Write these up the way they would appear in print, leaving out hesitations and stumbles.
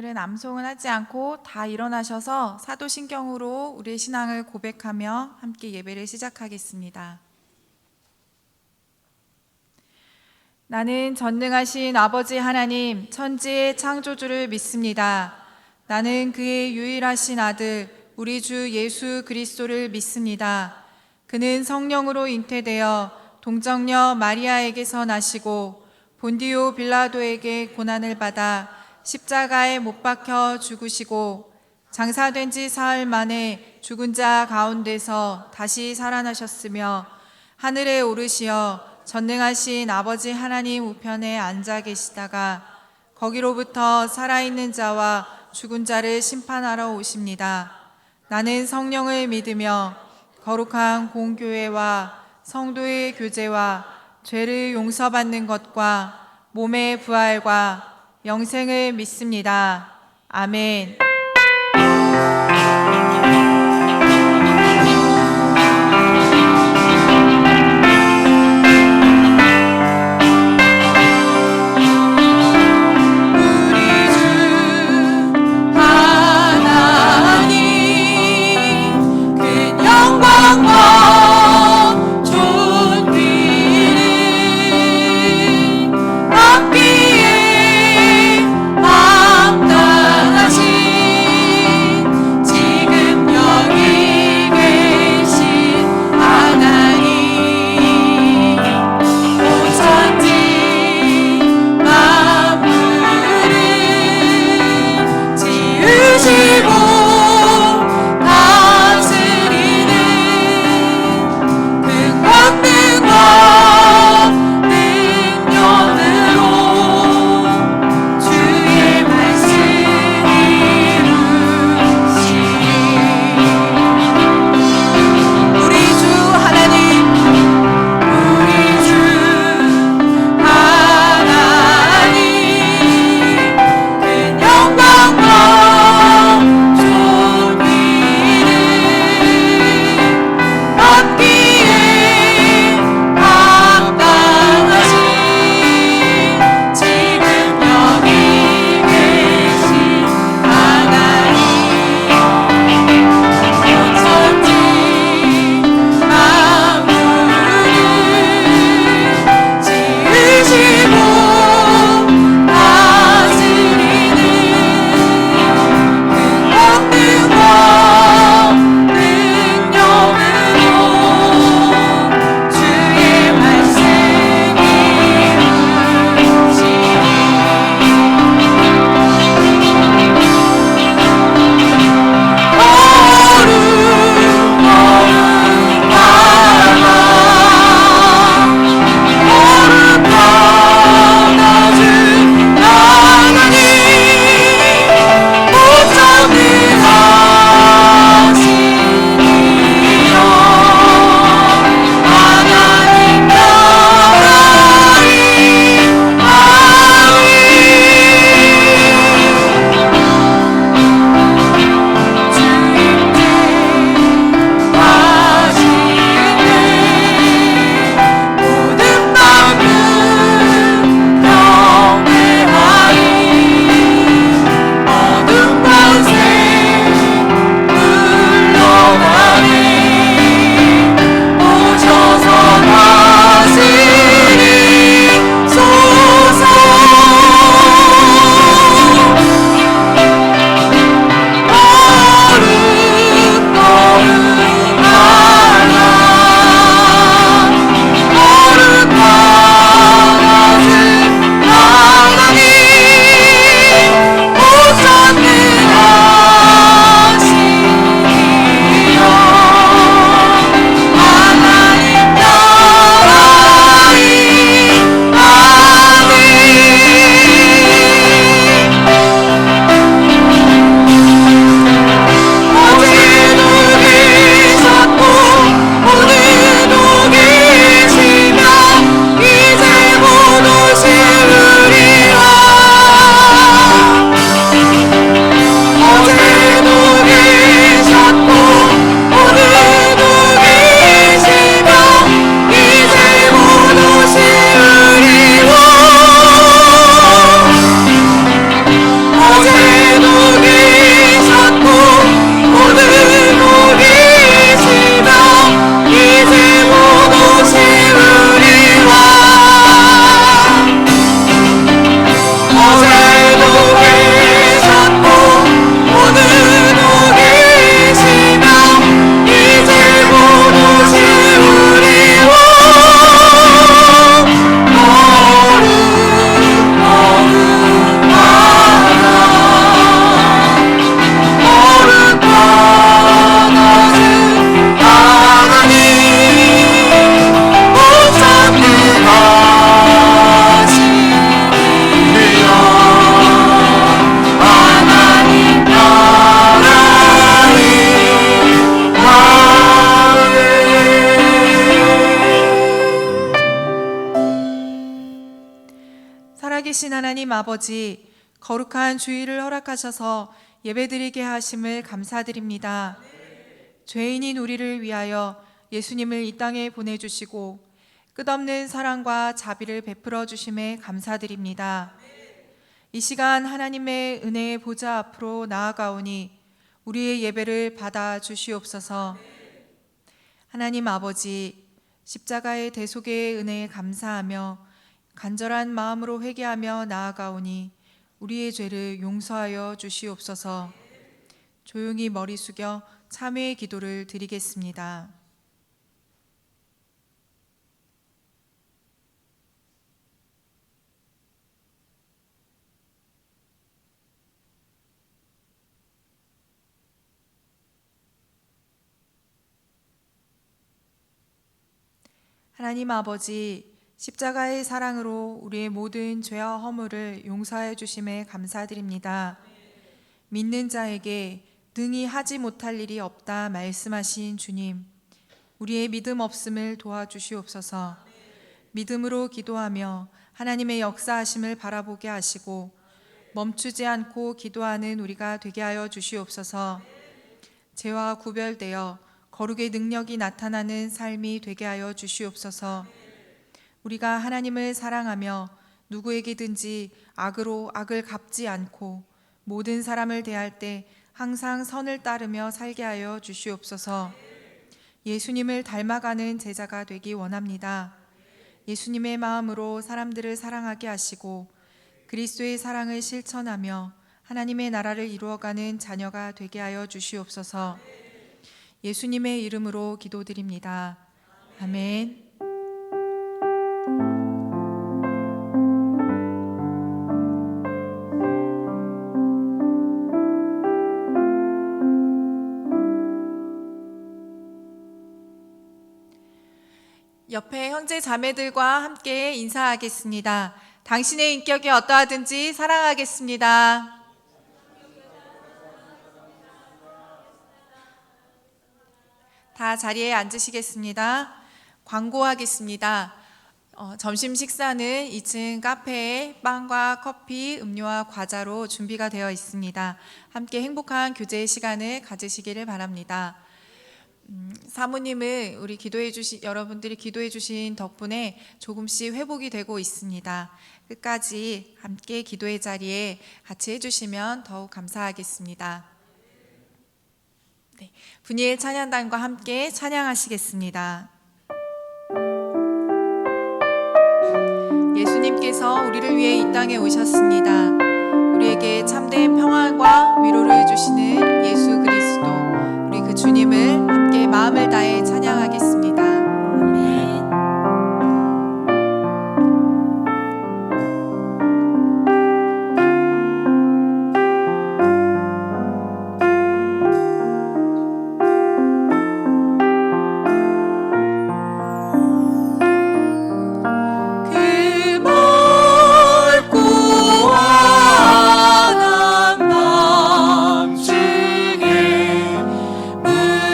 오늘은 암송은 하지 않고 다 일어나셔서 사도신경으로 우리의 신앙을 고백하며 함께 예배를 시작하겠습니다. 나는 전능하신 아버지 하나님 천지의 창조주를 믿습니다. 나는 그의 유일하신 아들 우리 주 예수 그리스도를 믿습니다. 그는 성령으로 잉태되어 동정녀 마리아에게서 나시고 본디오 빌라도에게 고난을 받아 십자가에 못 박혀 죽으시고 장사된 지 사흘 만에 죽은 자 가운데서 다시 살아나셨으며 하늘에 오르시어 전능하신 아버지 하나님 우편에 앉아 계시다가 거기로부터 살아있는 자와 죽은 자를 심판하러 오십니다. 나는 성령을 믿으며 거룩한 공교회와 성도의 교제와 죄를 용서받는 것과 몸의 부활과 영생을 믿습니다. 아멘. 합당하신 살아계신 하나님 아버지, 거룩한 주일을 허락하셔서 예배드리게 하심을 감사드립니다. 죄인인 우리를 위하여 예수님을 이 땅에 보내주시고 끝없는 사랑과 자비를 베풀어 주심에 감사드립니다. 이 시간 하나님의 은혜의 보좌 앞으로 나아가오니 우리의 예배를 받아 주시옵소서. 하나님 아버지, 십자가의 대속의 은혜에 감사하며 간절한 마음으로 회개하며 나아가오니 우리의 죄를 용서하여 주시옵소서. 조용히 머리 숙여 참회의 기도를 드리겠습니다. 하나님 아버지, 십자가의 사랑으로 우리의 모든 죄와 허물을 용서해 주심에 감사드립니다. 믿는 자에게 능히 하지 못할 일이 없다 말씀하신 주님, 우리의 믿음 없음을 도와주시옵소서. 믿음으로 기도하며 하나님의 역사하심을 바라보게 하시고 멈추지 않고 기도하는 우리가 되게 하여 주시옵소서. 죄와 구별되어 거룩의 능력이 나타나는 삶이 되게 하여 주시옵소서. 우리가 하나님을 사랑하며 누구에게든지 악으로 악을 갚지 않고 모든 사람을 대할 때 항상 선을 따르며 살게 하여 주시옵소서. 예수님을 닮아가는 제자가 되기 원합니다. 예수님의 마음으로 사람들을 사랑하게 하시고 그리스도의 사랑을 실천하며 하나님의 나라를 이루어가는 자녀가 되게 하여 주시옵소서. 예수님의 이름으로 기도드립니다. 아멘. 옆에 형제 자매들과 함께 인사하겠습니다. 당신의 인격이 어떠하든지 사랑하겠습니다. 다 자리에 앉으시겠습니다. 광고하겠습니다. 점심 식사는 2층 카페에 빵과 커피, 음료와 과자로 준비가 되어 있습니다. 함께 행복한 교제 시간을 가지시기를 바랍니다. 사모님은 우리 여러분들이 기도해 주신 덕분에 조금씩 회복이 되고 있습니다. 끝까지 함께 기도의 자리에 같이 해주시면 더욱 감사하겠습니다. 네, 분이엘 찬양단과 함께 찬양하시겠습니다. 예수님께서 우리를 위해 이 땅에 오셨습니다. 우리에게 참된 평안과 위로를 주시는 예수 그리스도, 우리 그 주님을 함께 마음을 다해 찬양하겠습니다. 아멘.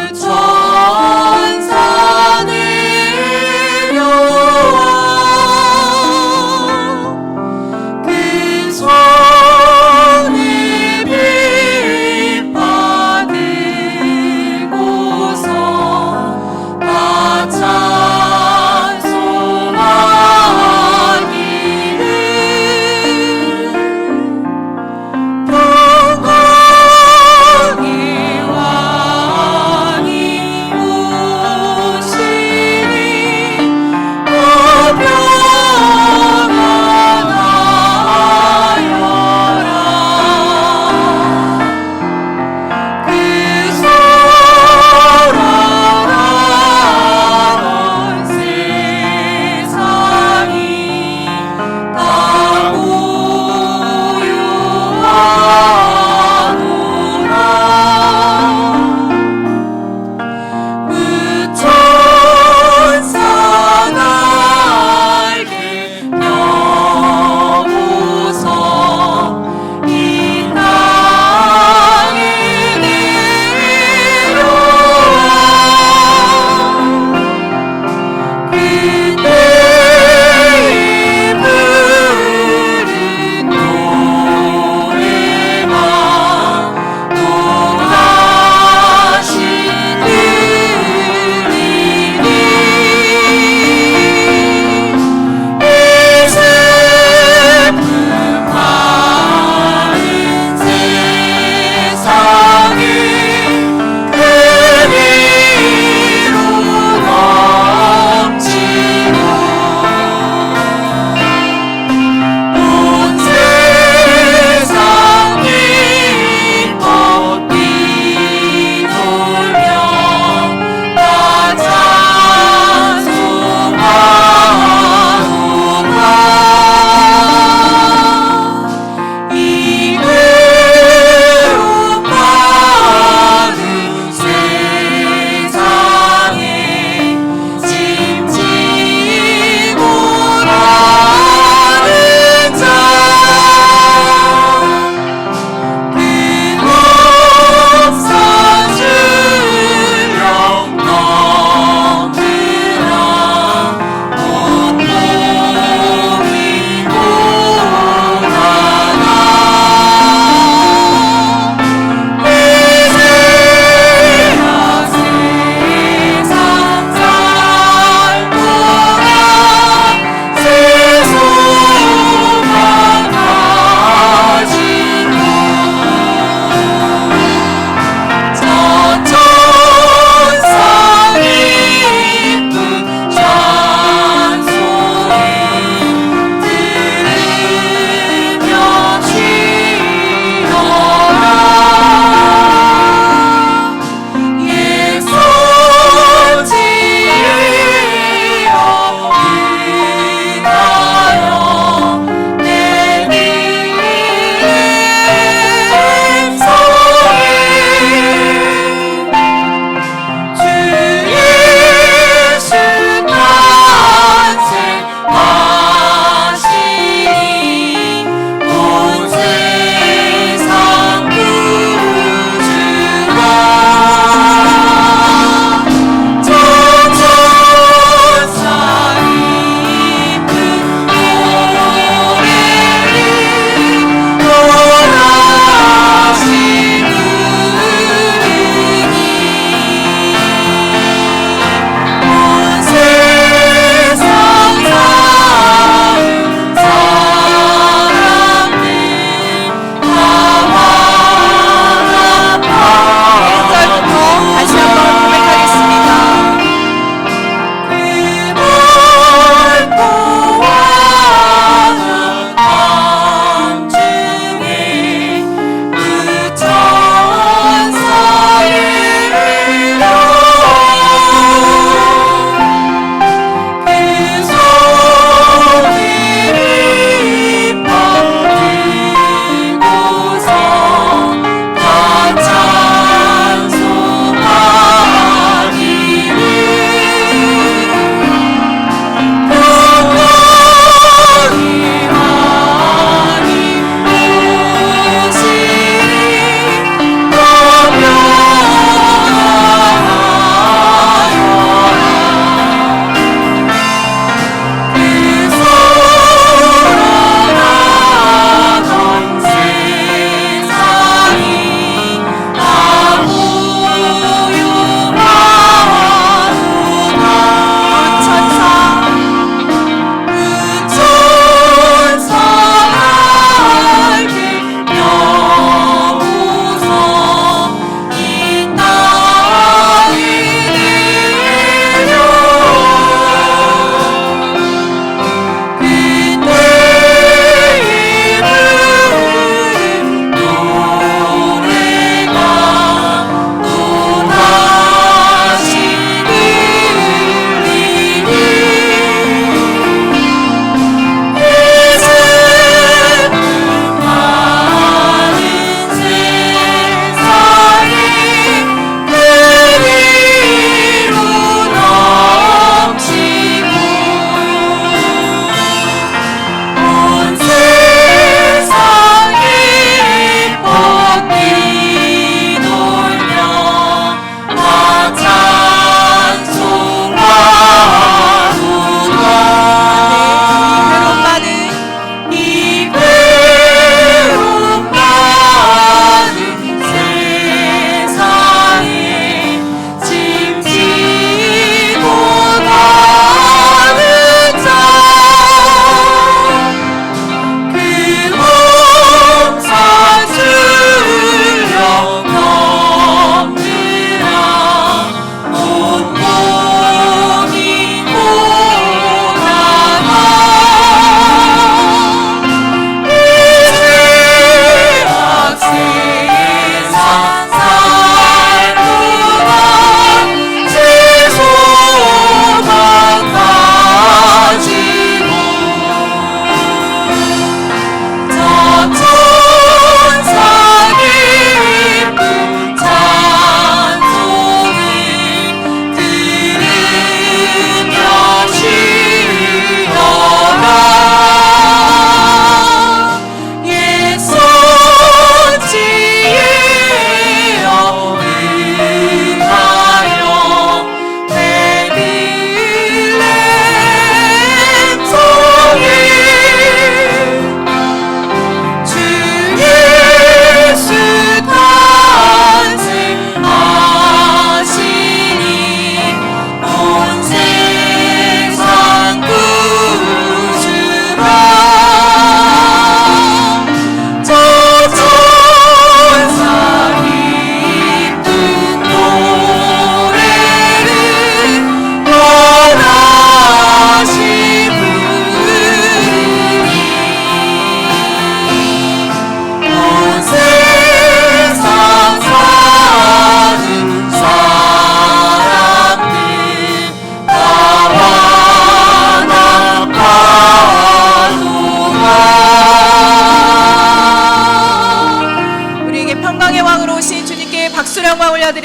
묻혀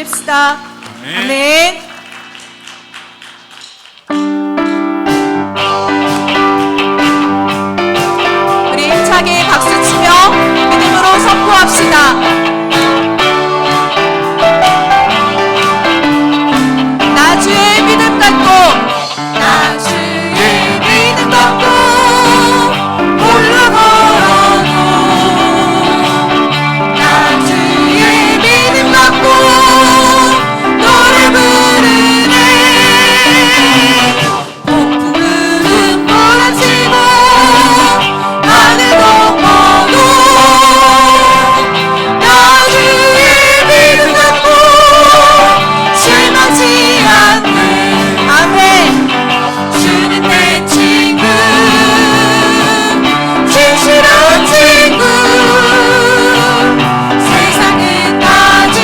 드립시다. 아멘. 우리 힘차게 박수치며 믿음으로 선포합시다. 나 주의 믿음 갖고, 나 주의 믿음 갖고 홀로 걸어도, 나 주의 믿음 갖고 노래 부르네. 폭풍은 몰아치고 하늘 덮어도 나 주의 믿음 갖고 실망치 않네. 아멘. 주는 내 친구, 진실한 친구. 세상은 가진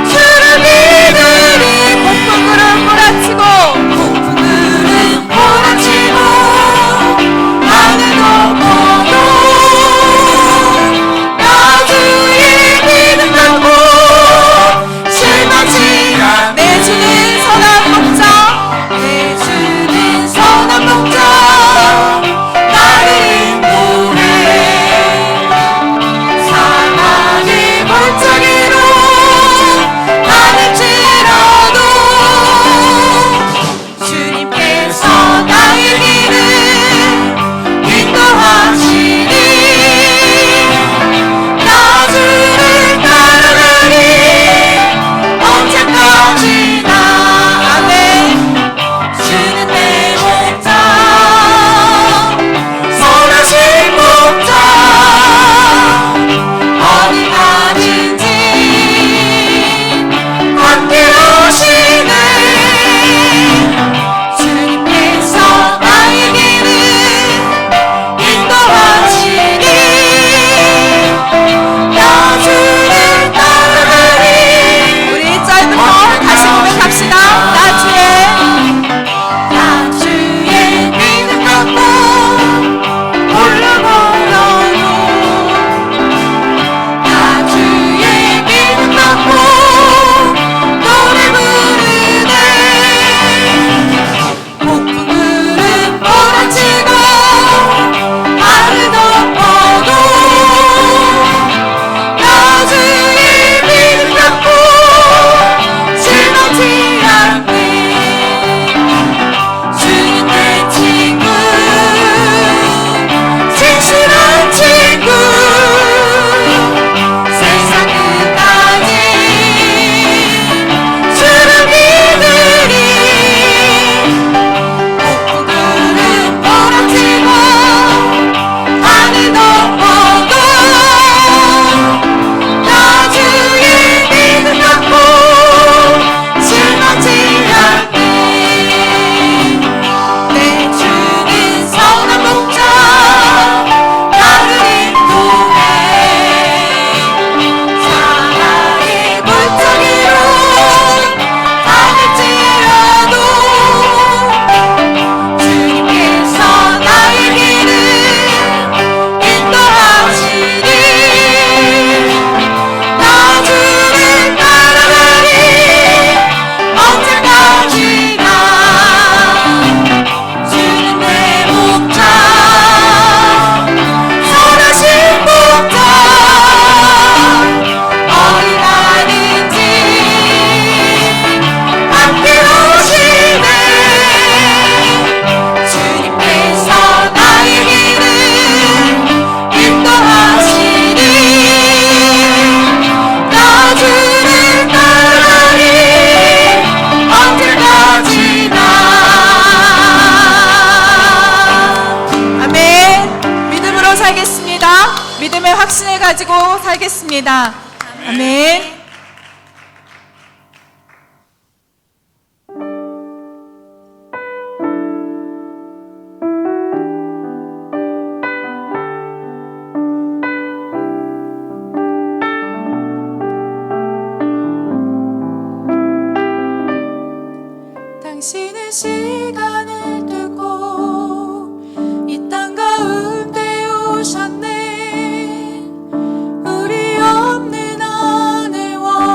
주를 믿으니. 폭풍은 몰아치고, 폭풍은 몰아치고 하늘 덮어도 나 주의 믿음 갖고 실망치 않네. 내 주는 선한 목자, 내 주는 선한 목자, 나를 인도해. 사랑의 골짜기로 가는지라도 주님께서 나의 길을 인도하시니 나 주를 따라가리 언제까지나. 아멘. 주는 내 목자, 선하신 목자, 어디 가든지 함께 하시네. 주님께서 나의 길을 인도하시니 나 주를 따라가리. 우리 짧은 거 다시 고백합시다. 나 주의 믿음 갖고 홀로 걸어도, 나 주의 믿음 갖고 노래 부르네. 폭풍은 몰아치고 하늘 덮어도 나 주의 믿음 갖고 실망치 않네. 주는 내 친구, 진실한 친구. 세상은 가진 주를 믿으니. 폭풍은 몰아치고 하늘 덮어도 나 주의 믿음 갖고 실망치 않네. 내 주는 선한 목자, 나를 인도해. 사랑의 골짜기로 가는지라도 주님께서 나의 길을 인도하시니 나 주를 따라가리 언제까지나. 주는 내 목자, 선하신 목자, 어디 가든지 함께 오시네. 주님께서 나의 길을 인도하시니 나 주를 따라가리 언제까지나. 아멘. 믿음으로 살겠습니다. 믿음의 확신을 가지고 살겠습니다. 아멘. 당신은 시간을 두고 이 땅 가운데 오셨네. 우리 없는 하늘와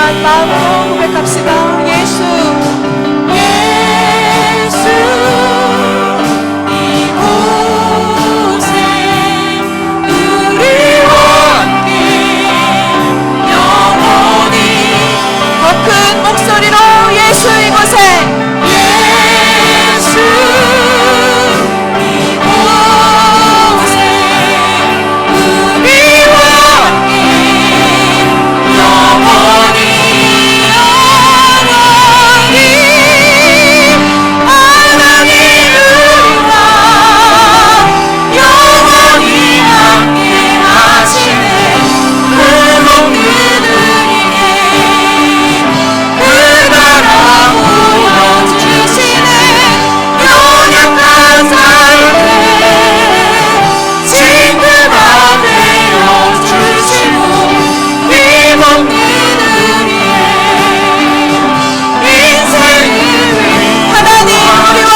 간절한 마음으로 고백합시다. 예수, 예수, 이곳에 우리와 함께 영원히 더 큰 목소리로 예수 이곳에 예수 이곳에 우리와 함께 영원히 하나님 우리와 영원히 함께 하시네. 그 먹는 우리에게 그 나라 보여주시네. 연약한 삶에 친구가 되어주시고 이 먹는 우리의 인생을 하나님 우리와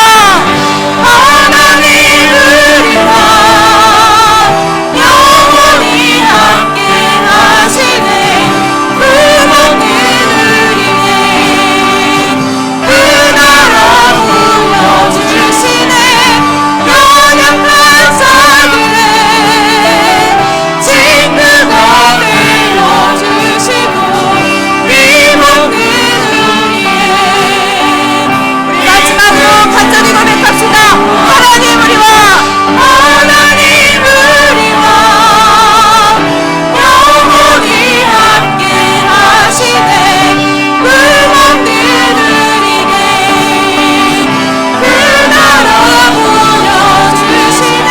영원히 함께 하시네. 그 먹는 우리의 그 나라 보여주시네. 연약한 삶에 친구가 되어주시고 이 먹는 우리의 우리 마지막으로 간절히 고백합시다. 하나님 우리와 영원히 함께 하시네. 그 먹는 우리에게 그 나라 보여주시네.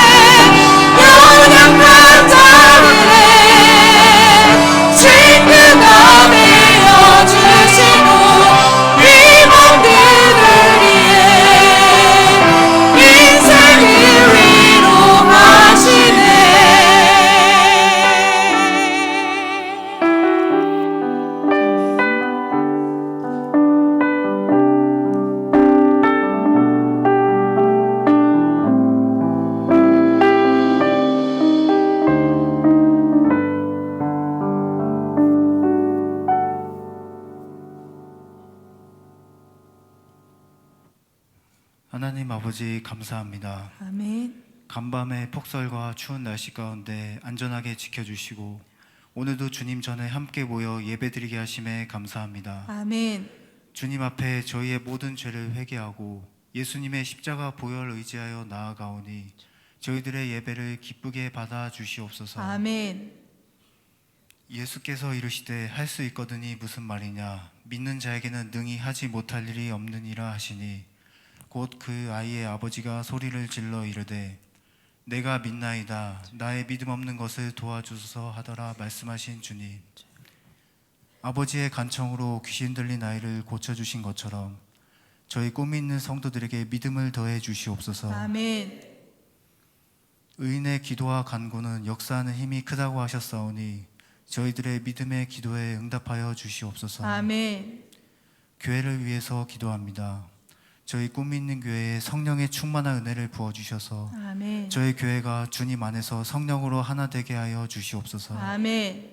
연약한 자들의 친구가 되어주시고 이 먹는 우리의 인생을 위로하시네. 하나님 아버지 감사합니다. 아멘. 간밤의 폭설과 추운 날씨 가운데 안전하게 지켜주시고 오늘도 주님 전에 함께 모여 예배드리게 하심에 감사합니다. 아멘. 주님 앞에 저희의 모든 죄를 회개하고 예수님의 십자가 보혈을 의지하여 나아가오니 저희들의 예배를 기쁘게 받아 주시옵소서. 아멘. 예수께서 이르시되 할 수 있거든이 무슨 말이냐, 믿는 자에게는 능히 하지 못할 일이 없느니라 하시니 곧 그 아이의 아버지가 소리를 질러 이르되 내가 믿나이다, 나의 믿음 없는 것을 도와주소서 하더라 말씀하신 주님, 아버지의 간청으로 귀신 들린 아이를 고쳐주신 것처럼 저희 꿈이 있는 성도들에게 믿음을 더해 주시옵소서. 아멘. 의인의 기도와 간구는 역사하는 힘이 크다고 하셨사오니 저희들의 믿음의 기도에 응답하여 주시옵소서. 아멘. 교회를 위해서 기도합니다. 저희 꿈이 있는 교회에 성령의 충만한 은혜를 부어주셔서 아멘. 저희 교회가 주님 안에서 성령으로 하나 되게 하여 주시옵소서. 아멘.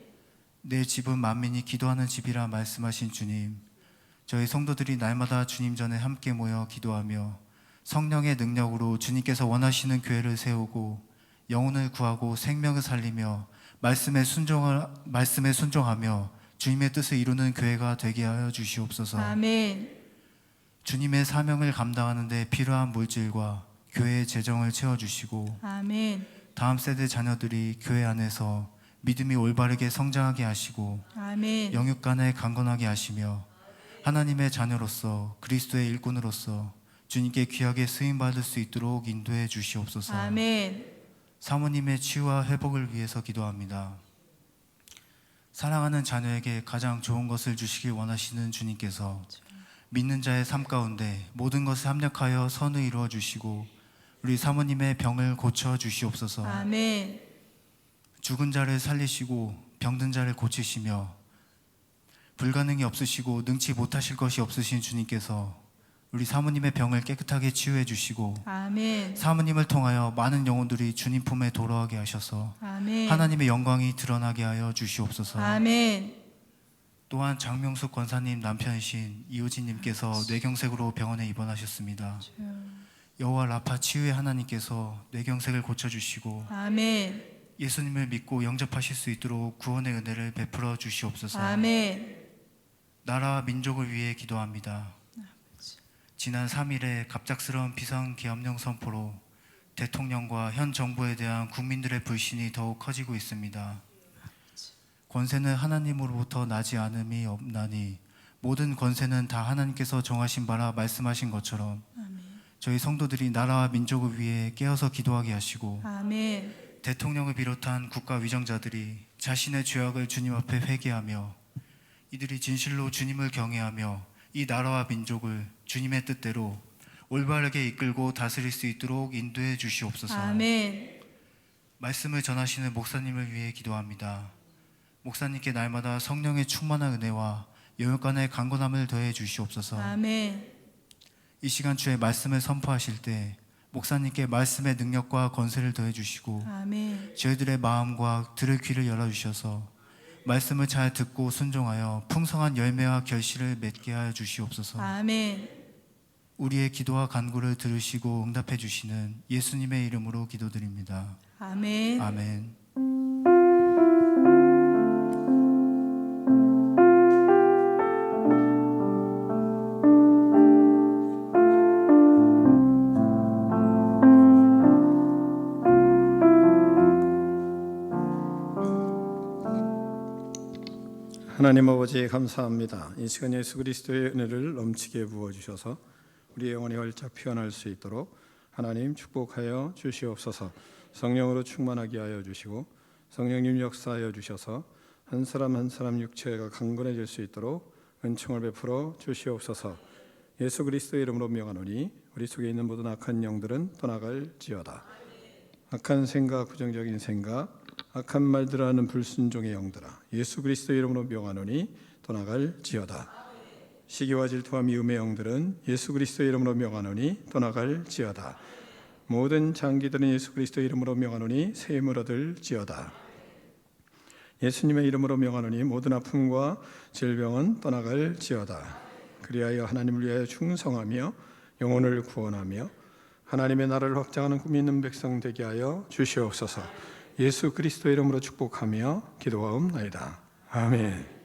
내 집은 만민이 기도하는 집이라 말씀하신 주님, 저희 성도들이 날마다 주님 전에 함께 모여 기도하며 성령의 능력으로 주님께서 원하시는 교회를 세우고 영혼을 구하고 생명을 살리며 말씀에 순종하며 주님의 뜻을 이루는 교회가 되게 하여 주시옵소서. 아멘. 주님의 사명을 감당하는 데 필요한 물질과 교회의 재정을 채워주시고 아멘. 다음 세대 자녀들이 교회 안에서 믿음이 올바르게 성장하게 하시고 아멘. 영육 간에 강건하게 하시며 하나님의 자녀로서 그리스도의 일꾼으로서 주님께 귀하게 쓰임받을 수 있도록 인도해 주시옵소서. 아멘. 사모님의 치유와 회복을 위해서 기도합니다. 사랑하는 자녀에게 가장 좋은 것을 주시길 원하시는 주님께서 믿는 자의 삶 가운데 모든 것을 합력하여 선을 이루어 주시고 우리 사모님의 병을 고쳐 주시옵소서. 아멘. 죽은 자를 살리시고 병든 자를 고치시며 불가능이 없으시고 능치 못하실 것이 없으신 주님께서 우리 사모님의 병을 깨끗하게 치유해 주시고 아멘. 사모님을 통하여 많은 영혼들이 주님 품에 돌아오게 하셔서 아멘. 하나님의 영광이 드러나게 하여 주시옵소서. 아멘. 또한 장명숙 권사님 남편이신 이호진님께서 뇌경색으로 병원에 입원하셨습니다. 여호와 라파 치유의 하나님께서 뇌경색을 고쳐주시고 아멘. 예수님을 믿고 영접하실 수 있도록 구원의 은혜를 베풀어 주시옵소서. 아멘. 나라와 민족을 위해 기도합니다. 지난 3일에 갑작스러운 비상계엄령 선포로 대통령과 현 정부에 대한 국민들의 불신이 더욱 커지고 있습니다. 권세는 하나님으로부터 나지 않음이 없나니 모든 권세는 다 하나님께서 정하신 바라 말씀하신 것처럼 저희 성도들이 나라와 민족을 위해 깨어서 기도하게 하시고 아멘. 대통령을 비롯한 국가 위정자들이 자신의 죄악을 주님 앞에 회개하며 이들이 진실로 주님을 경외하며 이 나라와 민족을 주님의 뜻대로 올바르게 이끌고 다스릴 수 있도록 인도해 주시옵소서. 아멘. 말씀을 전하시는 목사님을 위해 기도합니다. 목사님께 날마다 성령의 충만한 은혜와 영육간의 강건함을 더해 주시옵소서. 아멘. 이 시간 주의 말씀을 선포하실 때 목사님께 말씀의 능력과 권세를 더해 주시고 아멘. 저희들의 마음과 들을 귀를 열어주셔서 말씀을 잘 듣고 순종하여 풍성한 열매와 결실을 맺게 하여 주시옵소서. 아멘. 우리의 기도와 간구를 들으시고 응답해 주시는 예수님의 이름으로 기도드립니다. 아멘. 아멘. 하나님 아버지 감사합니다. 이 시간 예수 그리스도의 은혜를 넘치게 부어주셔서 우리의 영혼이 활짝 피어날 수 있도록 하나님 축복하여 주시옵소서. 성령으로 충만하게 하여 주시고 성령님 역사하여 주셔서 한 사람 한 사람 육체가 강건해질 수 있도록 은총을 베풀어 주시옵소서. 예수 그리스도의 이름으로 명하노니 우리 속에 있는 모든 악한 영들은 떠나갈지어다. 악한 생각, 부정적인 생각, 악한 말들을 하는 불순종의 영들아, 예수 그리스도의 이름으로 명하노니 떠나갈지어다. 시기와 질투와 미움의 영들은 예수 그리스도의 이름으로 명하노니 떠나갈지어다. 모든 장기들은 예수 그리스도의 이름으로 명하노니 세임을 얻을지어다. 예수님의 이름으로 명하노니 모든 아픔과 질병은 떠나갈지어다. 그리하여 하나님을 위하여 충성하며 영혼을 구원하며 하나님의 나라를 확장하는 꿈이 있는 백성 되게 하여 주시옵소서. 예수 그리스도 이름으로 축복하며 기도하옵나이다. 아멘.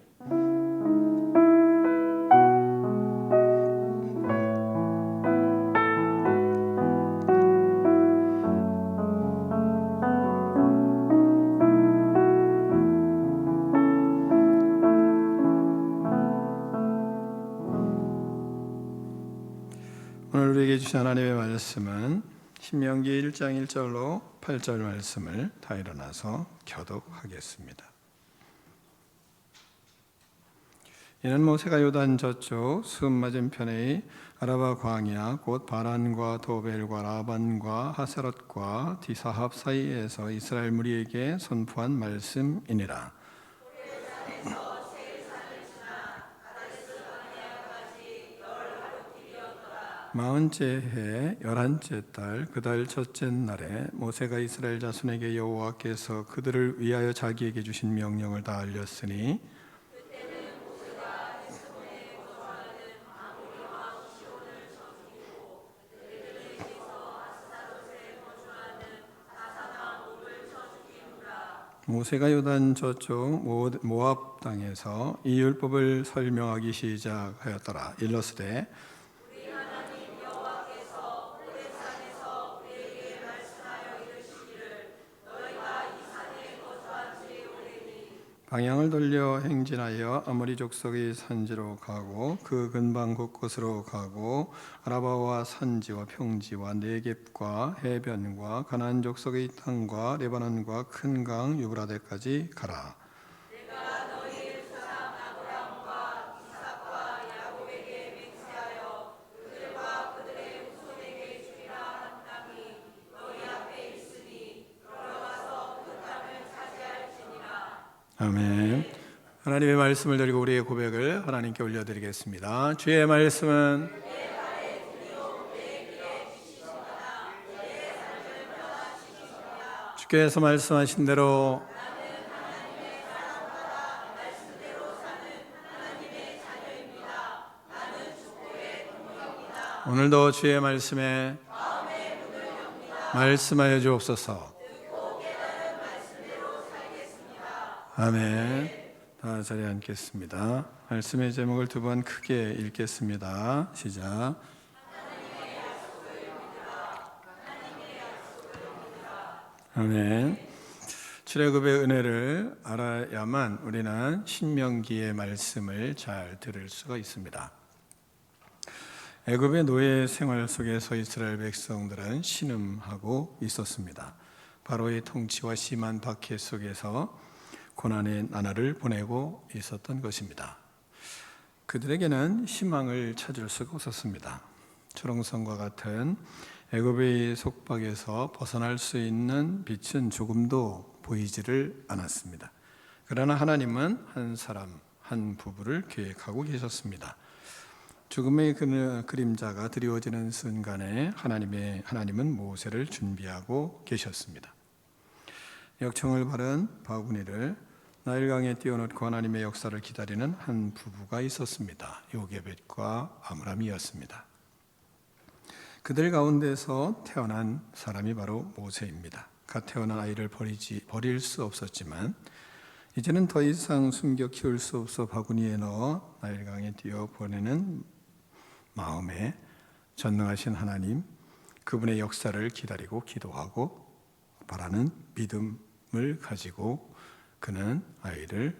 오늘 우리에게 주신 하나님의 말씀은 신명기 1장 1절로 8절 말씀을 다 일어나서 교독하겠습니다. 이는 모세가 요단 저쪽 수음 맞은편의 아라바 광야 곧 바란과 도벨과 라반과 하세롯과 디사합 사이에서 이스라엘 무리에게 선포한 말씀이니라. 마흔째 해 11째 달 그 달 첫째 날에 모세가 이스라엘 자손에게 여호와께서 그들을 위하여 자기에게 주신 명령을 다 알렸으니 모세가 요단 저쪽 모압 땅에서 이 율법을 설명하기 시작하였더라. 일러스되 방향을 돌려 행진하여 아모리 족속의 산지로 가고 그 근방 곳곳으로 가고 아라바와 산지와 평지와 네겝과 해변과 가나안 족속의 땅과 레바논과 큰 강 유브라데까지 가라. 아멘. 하나님의 말씀을 드리고 우리의 고백을 하나님께 올려드리겠습니다. 주의 말씀은 주께서 말씀하신 대로 오늘도 주의 말씀에 말씀하여 주옵소서. 아멘. 다 자리에 앉겠습니다. 말씀의 제목을 두 번 크게 읽겠습니다. 시작. 아멘. 출애굽의 은혜를 알아야만 우리는 신명기의 말씀을 잘 들을 수가 있습니다. 애굽의 노예 생활 속에서 이스라엘 백성들은 신음하고 있었습니다. 바로의 통치와 심한 박해 속에서 고난의 나날을 보내고 있었던 것입니다. 그들에게는 희망을 찾을 수가 없었습니다. 초롱성과 같은 애굽의 속박에서 벗어날 수 있는 빛은 조금도 보이지를 않았습니다. 그러나 하나님은 한 사람, 한 부부를 계획하고 계셨습니다. 죽음의 그림자가 드리워지는 순간에 하나님은 모세를 준비하고 계셨습니다. 역청을 바른 바구니를 나일강에 띄워놓고 하나님의 역사를 기다리는 한 부부가 있었습니다. 요게벳과 아므람이었습니다. 그들 가운데서 태어난 사람이 바로 모세입니다. 갓 태어난 아이를 버릴 수 없었지만 이제는 더 이상 숨겨 키울 수 없어 바구니에 넣어 나일강에 띄워 보내는 마음에 전능하신 하나님, 그분의 역사를 기다리고 기도하고 바라는 믿음을 가지고 그는 아이를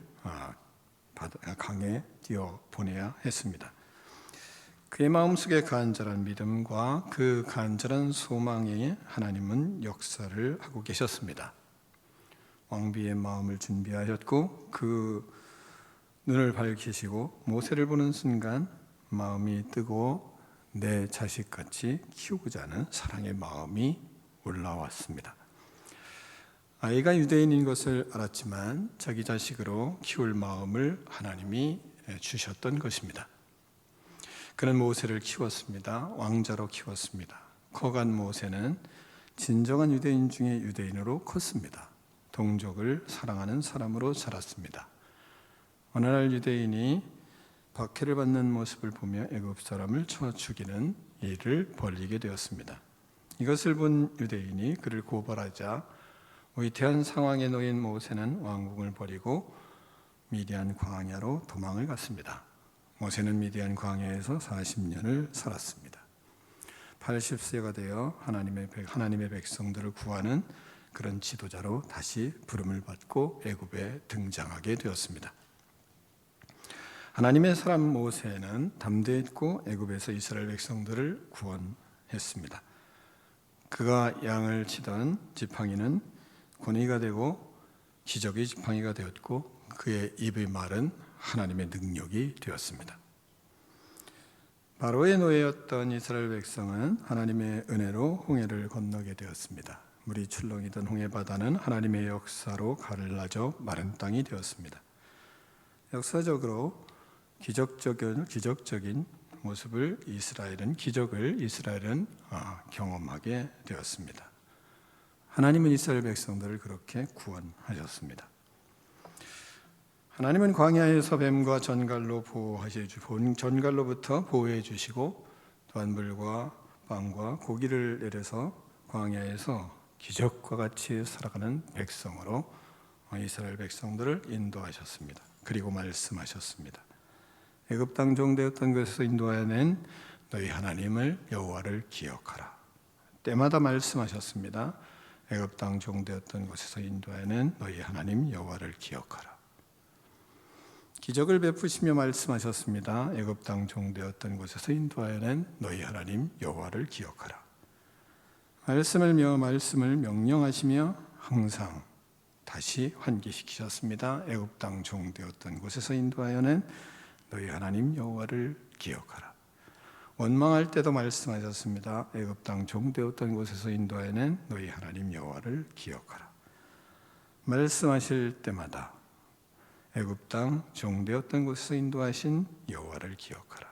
강에 띄워 보내야 했습니다. 그의 마음속에 간절한 믿음과 그 간절한 소망에 하나님은 역사를 하고 계셨습니다. 왕비의 마음을 준비하셨고 그 눈을 밝히시고 모세를 보는 순간 마음이 뜨고 내 자식같이 키우고자 하는 사랑의 마음이 올라왔습니다. 아이가 유대인인 것을 알았지만 자기 자식으로 키울 마음을 하나님이 주셨던 것입니다. 그는 모세를 키웠습니다. 왕자로 키웠습니다. 커간 모세는 진정한 유대인 중에 유대인으로 컸습니다. 동족을 사랑하는 사람으로 자랐습니다. 어느 날 유대인이 박해를 받는 모습을 보며 애굽 사람을 쳐 죽이는 일을 벌이게 되었습니다. 이것을 본 유대인이 그를 고발하자 위태한 상황에 놓인 모세는 왕궁을 버리고 미디안 광야로 도망을 갔습니다. 모세는 미디안 광야에서 40년을 살았습니다. 80세가 되어 하나님의 백성들을 구하는 그런 지도자로 다시 부름을 받고 애굽에 등장하게 되었습니다. 하나님의 사람 모세는 담대했고 애굽에서 이스라엘 백성들을 구원했습니다. 그가 양을 치던 지팡이는 권위가 되고 기적의 지팡이가 되었고 그의 입의 말은 하나님의 능력이 되었습니다. 바로의 노예였던 이스라엘 백성은 하나님의 은혜로 홍해를 건너게 되었습니다. 물이 출렁이던 홍해바다는 하나님의 역사로 갈라져 마른 땅이 되었습니다. 역사적으로 기적적인 모습을 기적을 이스라엘은 경험하게 되었습니다. 하나님은 이스라엘 백성들을 그렇게 구원하셨습니다. 하나님은 광야에서 뱀과 전갈로부터 보호해 주시고 또한 물과 빵과 고기를 내려서 광야에서 기적과 같이 살아가는 백성으로 이스라엘 백성들을 인도하셨습니다. 그리고 말씀하셨습니다. 애굽 땅 종되었던 곳에서 인도하여낸 너희 하나님을 여호와를 기억하라. 때마다 말씀하셨습니다. 애굽 땅 종되었던 곳에서 인도하여낸 너희 하나님 여호와를 기억하라. 기적을 베푸시며 말씀하셨습니다. 애굽 땅 종되었던 곳에서 인도하여낸 너희 하나님 여호와를 기억하라. 말씀을 명령하시며 항상 다시 환기시키셨습니다. 애굽 땅 종되었던 곳에서 인도하여낸 너희 하나님 여호와를 기억하라. 원망할 때도 말씀하셨습니다. 애굽 땅 종되었던 곳에서 인도하여낸 너희 하나님 여호와를 기억하라. 말씀하실 때마다 애굽 땅 종되었던 곳에서 인도하신 여호와를 기억하라.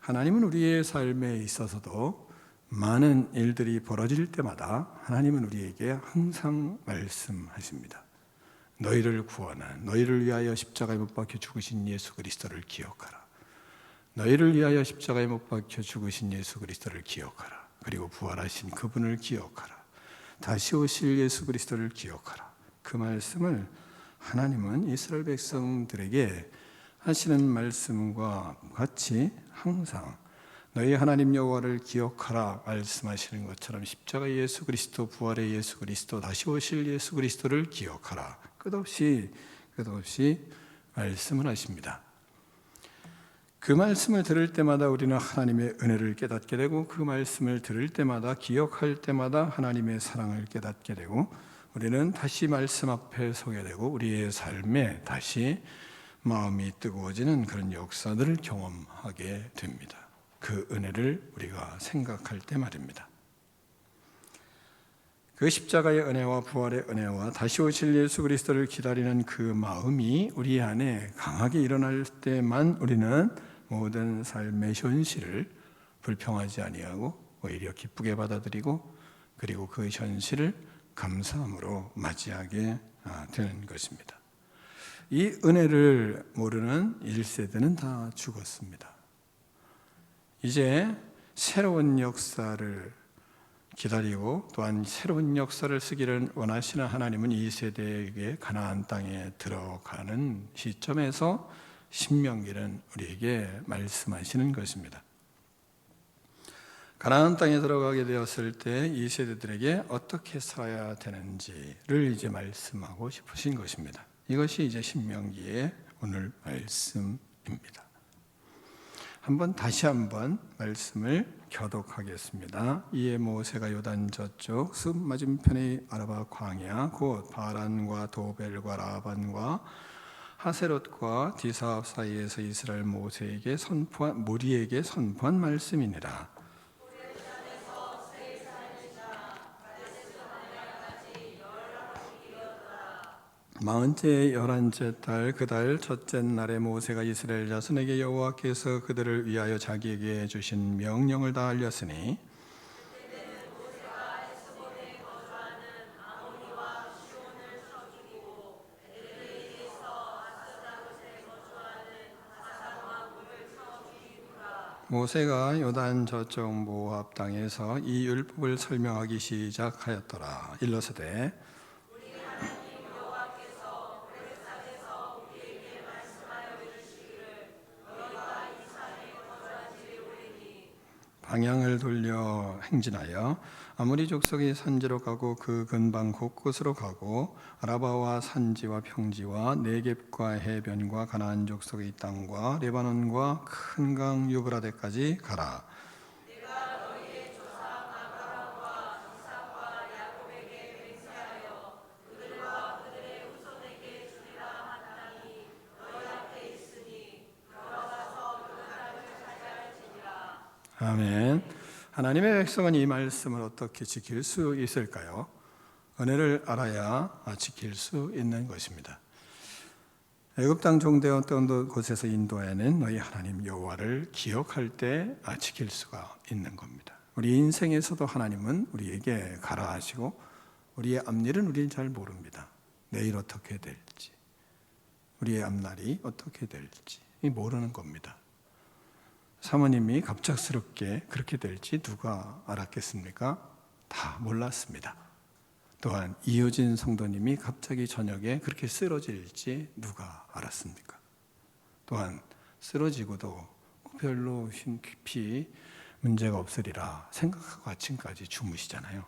하나님은 우리의 삶에 있어서도 많은 일들이 벌어질 때마다 하나님은 우리에게 항상 말씀하십니다. 너희를 구원한, 너희를 위하여 십자가에 못 박혀 죽으신 예수 그리스도를 기억하라. 너희를 위하여 십자가에 못 박혀 죽으신 예수 그리스도를 기억하라. 그리고 부활하신 그분을 기억하라. 다시 오실 예수 그리스도를 기억하라. 그 말씀을 하나님은 이스라엘 백성들에게 하시는 말씀과 같이 항상 너희 하나님 여호와를 기억하라 말씀하시는 것처럼 십자가 예수 그리스도, 부활의 예수 그리스도, 다시 오실 예수 그리스도를 기억하라. 끝없이 말씀을 하십니다. 그 말씀을 들을 때마다 우리는 하나님의 은혜를 깨닫게 되고, 그 말씀을 들을 때마다, 기억할 때마다 하나님의 사랑을 깨닫게 되고, 우리는 다시 말씀 앞에 서게 되고 우리의 삶에 다시 마음이 뜨거워지는 그런 역사들을 경험하게 됩니다. 그 은혜를 우리가 생각할 때 말입니다. 그 십자가의 은혜와 부활의 은혜와 다시 오실 예수 그리스도를 기다리는 그 마음이 우리 안에 강하게 일어날 때만 우리는 모든 삶의 현실을 불평하지 아니하고 오히려 기쁘게 받아들이고, 그리고 그 현실을 감사함으로 맞이하게 되는 것입니다. 이 은혜를 모르는 1세대는 다 죽었습니다. 이제 새로운 역사를 기다리고 또한 새로운 역사를 쓰기를 원하시는 하나님은 이 세대에게 가나안 땅에 들어가는 시점에서 신명기는 우리에게 말씀하시는 것입니다. 가나안 땅에 들어가게 되었을 때 이 세대들에게 어떻게 살아야 되는지를 이제 말씀하고 싶으신 것입니다. 이것이 이제 신명기의 오늘 말씀입니다. 다시 한번 말씀을 교독하겠습니다. 이에 모세가 요단 저쪽 숲 맞은편의 아라바 광야 곧 바란과 도벨과 라반과 하세롯과 디사압 사이에서 이스라엘 무리에게 선포한 말씀이니라. 마흔째 열한째 달 그 달 첫째 날에 모세가 이스라엘 자손에게 여호와께서 그들을 위하여 자기에게 주신 명령을 다 알렸으니, 모세가 요단 저쪽 모압 땅에서 이 율법을 설명하기 시작하였더라. 일러서되 방향을 돌려 행진하여 아모리 족속의 산지로 가고 그 근방 곳곳으로 가고 아라바와 산지와 평지와 네겝과 해변과 가나안 족속의 땅과 레바논과 큰 강 유브라데까지 가라. 아멘. 하나님의 백성은 이 말씀을 어떻게 지킬 수 있을까요? 은혜를 알아야 지킬 수 있는 것입니다. 애굽 땅 종되었던 곳에서 인도해낸 너희 하나님 여호와를 기억할 때 지킬 수가 있는 겁니다. 우리 인생에서도 하나님은 우리에게 가라 하시고 우리의 앞일은 우리는 잘 모릅니다. 내일 어떻게 될지, 우리의 앞날이 어떻게 될지 모르는 겁니다. 사모님이 갑작스럽게 그렇게 될지 누가 알았겠습니까? 다 몰랐습니다. 또한 이효진 성도님이 갑자기 저녁에 그렇게 쓰러질지 누가 알았습니까? 또한 쓰러지고도 별로 깊이 문제가 없으리라 생각하고 아침까지 주무시잖아요.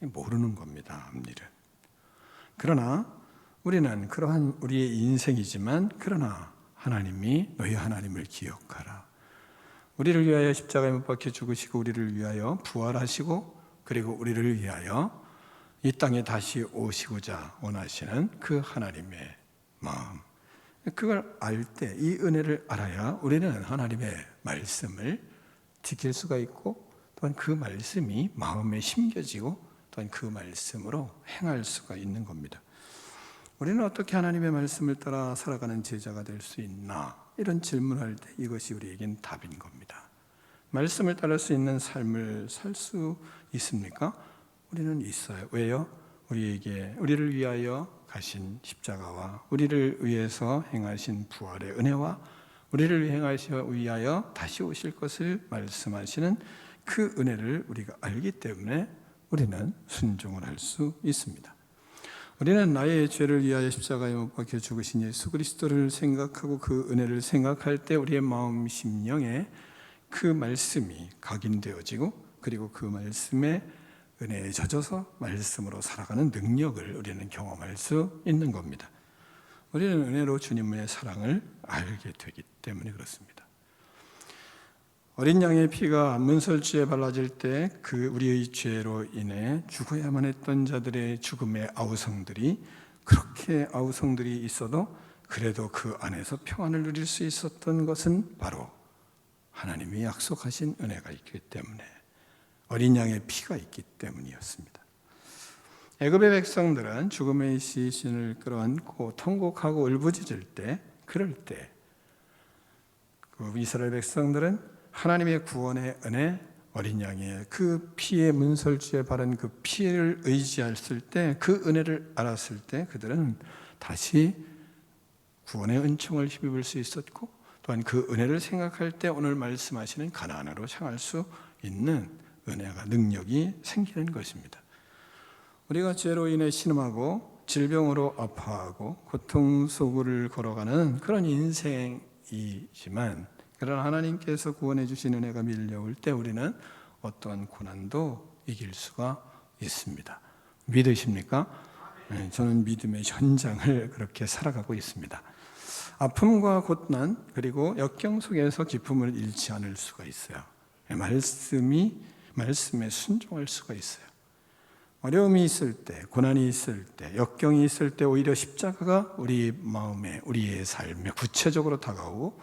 모르는 겁니다, 앞일은. 그러나 우리는 그러한 우리의 인생이지만, 그러나 하나님이 너희 하나님을 기억하라. 우리를 위하여 십자가에 못 박혀 죽으시고 우리를 위하여 부활하시고 그리고 우리를 위하여 이 땅에 다시 오시고자 원하시는 그 하나님의 마음, 그걸 알 때, 이 은혜를 알아야 우리는 하나님의 말씀을 지킬 수가 있고, 또한 그 말씀이 마음에 심겨지고 또한 그 말씀으로 행할 수가 있는 겁니다. 우리는 어떻게 하나님의 말씀을 따라 살아가는 제자가 될 수 있나? 이런 질문할 때 이것이 우리에겐 답인 겁니다. 말씀을 따를 수 있는 삶을 살 수 있습니까? 우리는 있어요. 왜요? 우리를 위하여 가신 십자가와 우리를 위해서 행하신 부활의 은혜와 우리를 위하여 다시 오실 것을 말씀하시는 그 은혜를 우리가 알기 때문에 우리는 순종을 할 수 있습니다. 우리는 나의 죄를 위하여 십자가에 못 박혀 죽으신 예수 그리스도를 생각하고 그 은혜를 생각할 때 우리의 마음 심령에 그 말씀이 각인되어지고 그리고 그 말씀에 은혜에 젖어서 말씀으로 살아가는 능력을 우리는 경험할 수 있는 겁니다. 우리는 은혜로 주님의 사랑을 알게 되기 때문에 그렇습니다. 어린 양의 피가 문설주에 발라질 때 그 우리의 죄로 인해 죽어야만 했던 자들의 죽음의 아우성들이 그렇게 아우성들이 있어도 그래도 그 안에서 평안을 누릴 수 있었던 것은 바로 하나님이 약속하신 은혜가 있기 때문에 어린 양의 피가 있기 때문이었습니다. 애굽의 백성들은 죽음의 시신을 끌어안고 통곡하고 울부짖을 때 그럴 때 그 이스라엘 백성들은 하나님의 구원의 은혜 어린 양의 그 피의 문설주에 바른 그 피를 의지했을 때 그 은혜를 알았을 때 그들은 다시 구원의 은총을 힘입을 수 있었고 또한 그 은혜를 생각할 때 오늘 말씀하시는 가나안으로 향할 수 있는 은혜가 능력이 생기는 것입니다. 우리가 죄로 인해 신음하고 질병으로 아파하고 고통 속을 걸어가는 그런 인생이지만 그러나 하나님께서 구원해 주신 은혜가 밀려올 때 우리는 어떠한 고난도 이길 수가 있습니다. 믿으십니까? 네, 저는 믿음의 현장을 그렇게 살아가고 있습니다. 아픔과 고난 그리고 역경 속에서 기쁨을 잃지 않을 수가 있어요. 말씀에 순종할 수가 있어요. 어려움이 있을 때, 고난이 있을 때, 역경이 있을 때 오히려 십자가가 우리 마음에, 우리의 삶에 구체적으로 다가오고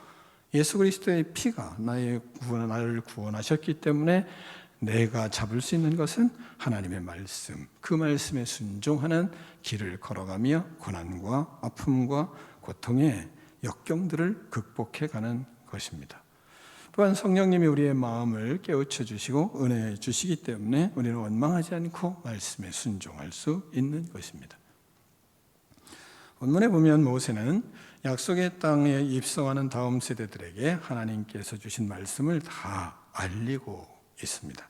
예수 그리스도의 피가 나를 구원하셨기 때문에 내가 잡을 수 있는 것은 하나님의 말씀, 그 말씀에 순종하는 길을 걸어가며 고난과 아픔과 고통의 역경들을 극복해가는 것입니다. 또한 성령님이 우리의 마음을 깨우쳐 주시고 은혜해 주시기 때문에 우리는 원망하지 않고 말씀에 순종할 수 있는 것입니다. 본문에 보면 모세는 약속의 땅에 입성하는 다음 세대들에게 하나님께서 주신 말씀을 다 알리고 있습니다.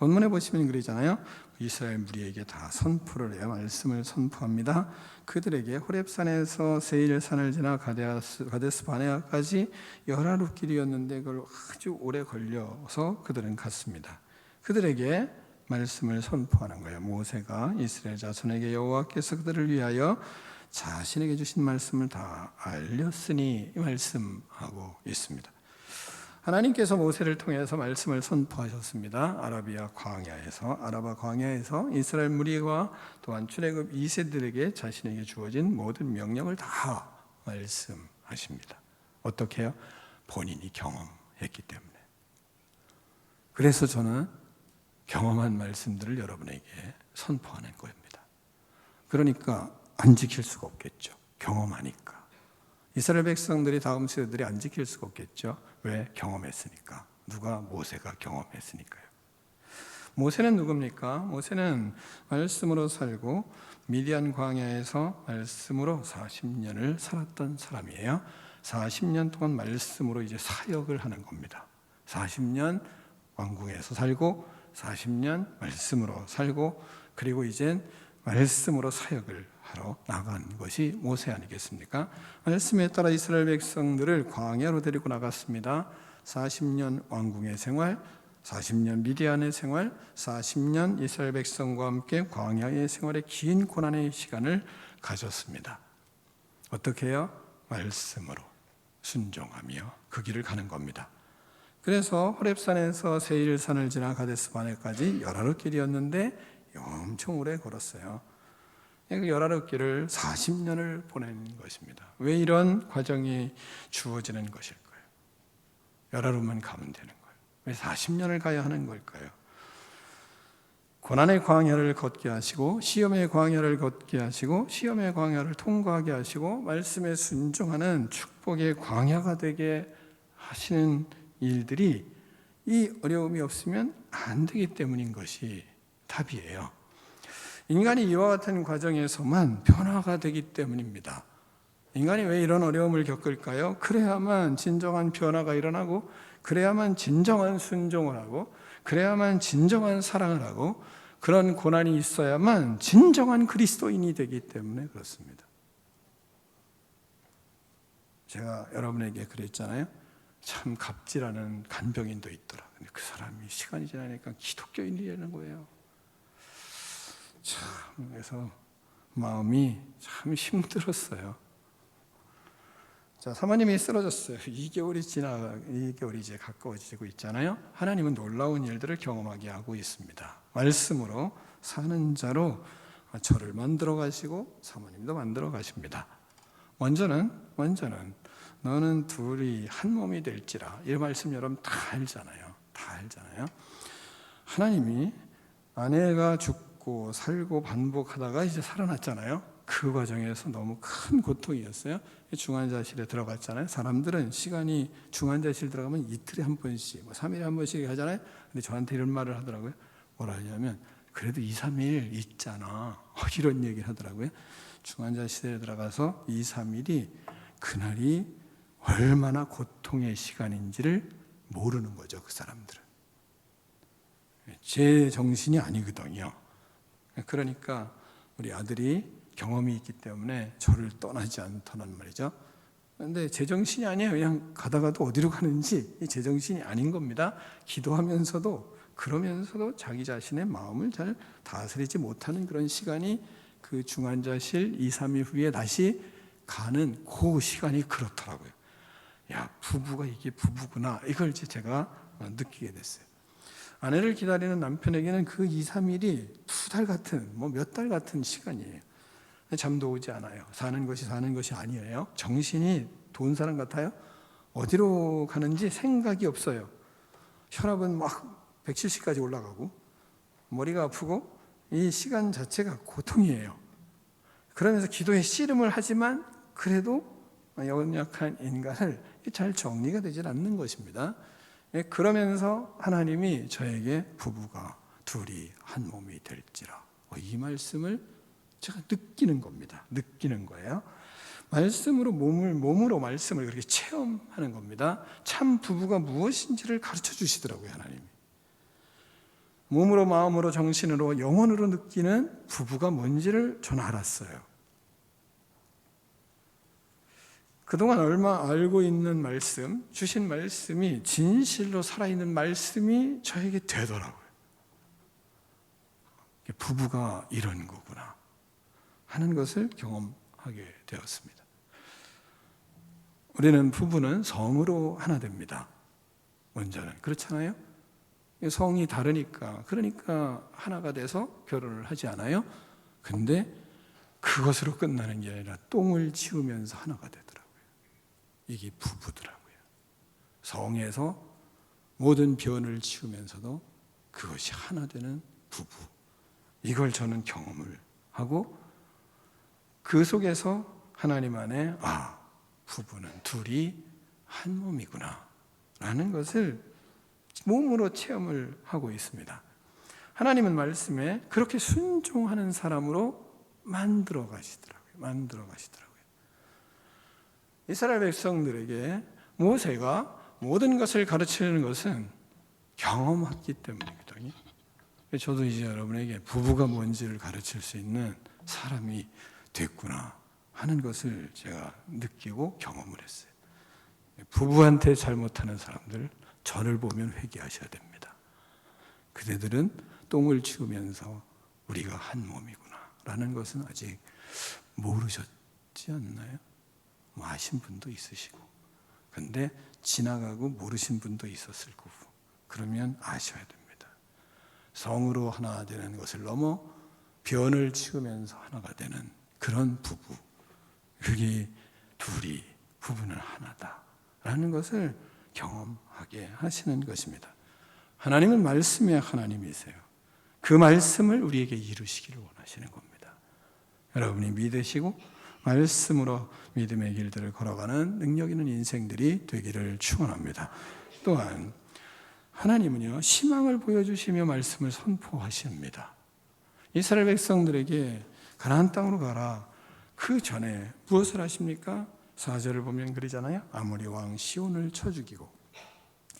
본문에 보시면 그러잖아요. 이스라엘 무리에게 다 선포를 해요. 말씀을 선포합니다. 그들에게 호렙산에서 세일산을 지나 가데스 바네아까지 열하루 길이었는데 그걸 아주 오래 걸려서 그들은 갔습니다. 그들에게 말씀을 선포하는 거예요. 모세가 이스라엘 자손에게 여호와께서 그들을 위하여 자신에게 주신 말씀을 다 알렸으니 말씀하고 있습니다. 하나님께서 모세를 통해서 말씀을 선포하셨습니다. 아라바 광야에서 이스라엘 무리와 또한 출애굽 2세들에게 자신에게 주어진 모든 명령을 다 말씀하십니다. 어떻게 해요? 본인이 경험했기 때문에. 그래서 저는 경험한 말씀들을 여러분에게 선포하는 겁니다. 그러니까 안 지킬 수가 없겠죠. 경험하니까. 이스라엘 백성들이 다음 세대들이 안 지킬 수가 없겠죠. 왜? 경험했으니까. 누가? 모세가 경험했으니까요. 모세는 누굽니까? 모세는 말씀으로 살고 미디안 광야에서 말씀으로 40년을 살았던 사람이에요. 40년 동안 말씀으로 이제 사역을 하는 겁니다. 40년 왕궁에서 살고 40년 말씀으로 살고 그리고 이젠 말씀으로 사역을 하러 나간 것이 모세 아니겠습니까? 말씀에 따라 이스라엘 백성들을 광야로 데리고 나갔습니다. 40년 왕궁의 생활, 40년 미디안의 생활, 40년 이스라엘 백성과 함께 광야의 생활의 긴 고난의 시간을 가졌습니다. 어떻게 해요? 말씀으로 순종하며 그 길을 가는 겁니다. 그래서 호렙산에서 세일산을 지나 가데스 바네까지 열하루 길이었는데 엄청 오래 걸었어요. 그 열하루 길을 40년을 보낸 것입니다. 왜 이런 과정이 주어지는 것일까요? 열하루만 가면 되는 거예요. 왜 40년을 가야 하는 걸까요? 고난의 광야를 걷게 하시고 시험의 광야를 걷게 하시고 시험의 광야를 통과하게 하시고 말씀에 순종하는 축복의 광야가 되게 하시는 일들이 이 어려움이 없으면 안 되기 때문인 것이 답이에요. 인간이 이와 같은 과정에서만 변화가 되기 때문입니다. 인간이 왜 이런 어려움을 겪을까요? 그래야만 진정한 변화가 일어나고, 그래야만 진정한 순종을 하고, 그래야만 진정한 사랑을 하고, 그런 고난이 있어야만 진정한 그리스도인이 되기 때문에 그렇습니다. 제가 여러분에게 그랬잖아요. 참 갑질하는 간병인도 있더라. 근데 그 사람이 시간이 지나니까 기독교인이 되는 거예요. 참, 그래서 마음이 참 힘들었어요. 자, 사모님이 쓰러졌어요. 2개월이 이제 가까워지고 있잖아요. 하나님은 놀라운 일들을 경험하게 하고 있습니다. 말씀으로 사는 자로 저를 만들어 가시고 사모님도 만들어 가십니다. 먼저는 너는 둘이 한 몸이 될지라. 이 말씀 여러분 다 알잖아요. 하나님이 아내가 죽고 살고 반복하다가 이제 살아났잖아요. 그 과정에서 너무 큰 고통이었어요. 중환자실에 들어갔잖아요. 사람들은 시간이 중환자실 들어가면 이틀에 한 번씩, 3일에 한 번씩 하잖아요. 근데 저한테 이런 말을 하더라고요. 뭐라 하냐면 그래도 2, 3일 있잖아. 이런 얘기를 하더라고요. 중환자실에 들어가서 2, 3일이 그날이 얼마나 고통의 시간인지를 모르는 거죠. 그 사람들은. 제 정신이 아니거든요. 그러니까 우리 아들이 경험이 있기 때문에 저를 떠나지 않다는 말이죠. 그런데 제정신이 아니에요. 그냥 가다가도 어디로 가는지 제정신이 아닌 겁니다. 기도하면서도 그러면서도 자기 자신의 마음을 잘 다스리지 못하는 그런 시간이 그 중환자실 2, 3일 후에 다시 가는 그 시간이 그렇더라고요. 야, 부부가 이게 부부구나. 이걸 이제 제가 느끼게 됐어요. 아내를 기다리는 남편에게는 그 2, 3일이 2달 같은, 몇 달 같은 시간이에요. 잠도 오지 않아요. 사는 것이 아니에요. 정신이 돈 사람 같아요. 어디로 가는지 생각이 없어요. 혈압은 막 170까지 올라가고 머리가 아프고 이 시간 자체가 고통이에요. 그러면서 기도에 씨름을 하지만 그래도 연약한 인간을 잘 정리가 되질 않는 것입니다. 그러면서 하나님이 저에게 부부가 둘이 한 몸이 될지라, 이 말씀을 제가 느끼는 겁니다. 느끼는 거예요. 몸으로 말씀을 그렇게 체험하는 겁니다. 참 부부가 무엇인지를 가르쳐 주시더라고요, 하나님이. 몸으로, 마음으로, 정신으로, 영혼으로 느끼는 부부가 뭔지를 저는 알았어요. 그동안 얼마 알고 있는 말씀, 주신 말씀이 진실로 살아있는 말씀이 저에게 되더라고요. 부부가 이런 거구나 하는 것을 경험하게 되었습니다. 우리는 부부는 성으로 하나 됩니다. 먼저는 그렇잖아요. 성이 다르니까, 그러니까 하나가 돼서 결혼을 하지 않아요. 근데 그것으로 끝나는 게 아니라 똥을 치우면서 하나가 되더라고요. 이게 부부더라고요. 성에서 모든 변을 치우면서도 그것이 하나 되는 부부. 이걸 저는 경험을 하고 그 속에서 하나님 안에 부부는 둘이 한 몸이구나 라는 것을 몸으로 체험을 하고 있습니다. 하나님은 말씀에 그렇게 순종하는 사람으로 만들어 가시더라고요. 이스라엘 백성들에게 모세가 모든 것을 가르치는 것은 경험했기 때문이거든요. 저도 이제 여러분에게 부부가 뭔지를 가르칠 수 있는 사람이 됐구나 하는 것을 제가 느끼고 경험을 했어요. 부부한테 잘못하는 사람들, 저를 보면 회개하셔야 됩니다. 그대들은 똥을 치우면서 우리가 한 몸이구나 라는 것은 아직 모르셨지 않나요? 아신 분도 있으시고, 근데 지나가고 모르신 분도 있었을 거고, 그러면 아셔야 됩니다. 성으로 하나 되는 것을 넘어 변을 치우면서 하나가 되는 그런 부부, 그게 둘이 부부는 하나다라는 것을 경험하게 하시는 것입니다. 하나님은 말씀의 하나님이세요. 그 말씀을 우리에게 이루시기를 원하시는 겁니다. 여러분이 믿으시고 말씀으로 믿음의 길들을 걸어가는 능력 있는 인생들이 되기를 축원합니다. 또한 하나님은요, 희망을 보여주시며 말씀을 선포하십니다. 이스라엘 백성들에게 가나안 땅으로 가라, 그 전에 무엇을 하십니까? 4절을 보면 그러잖아요. 아모리 왕 시온을 쳐 죽이고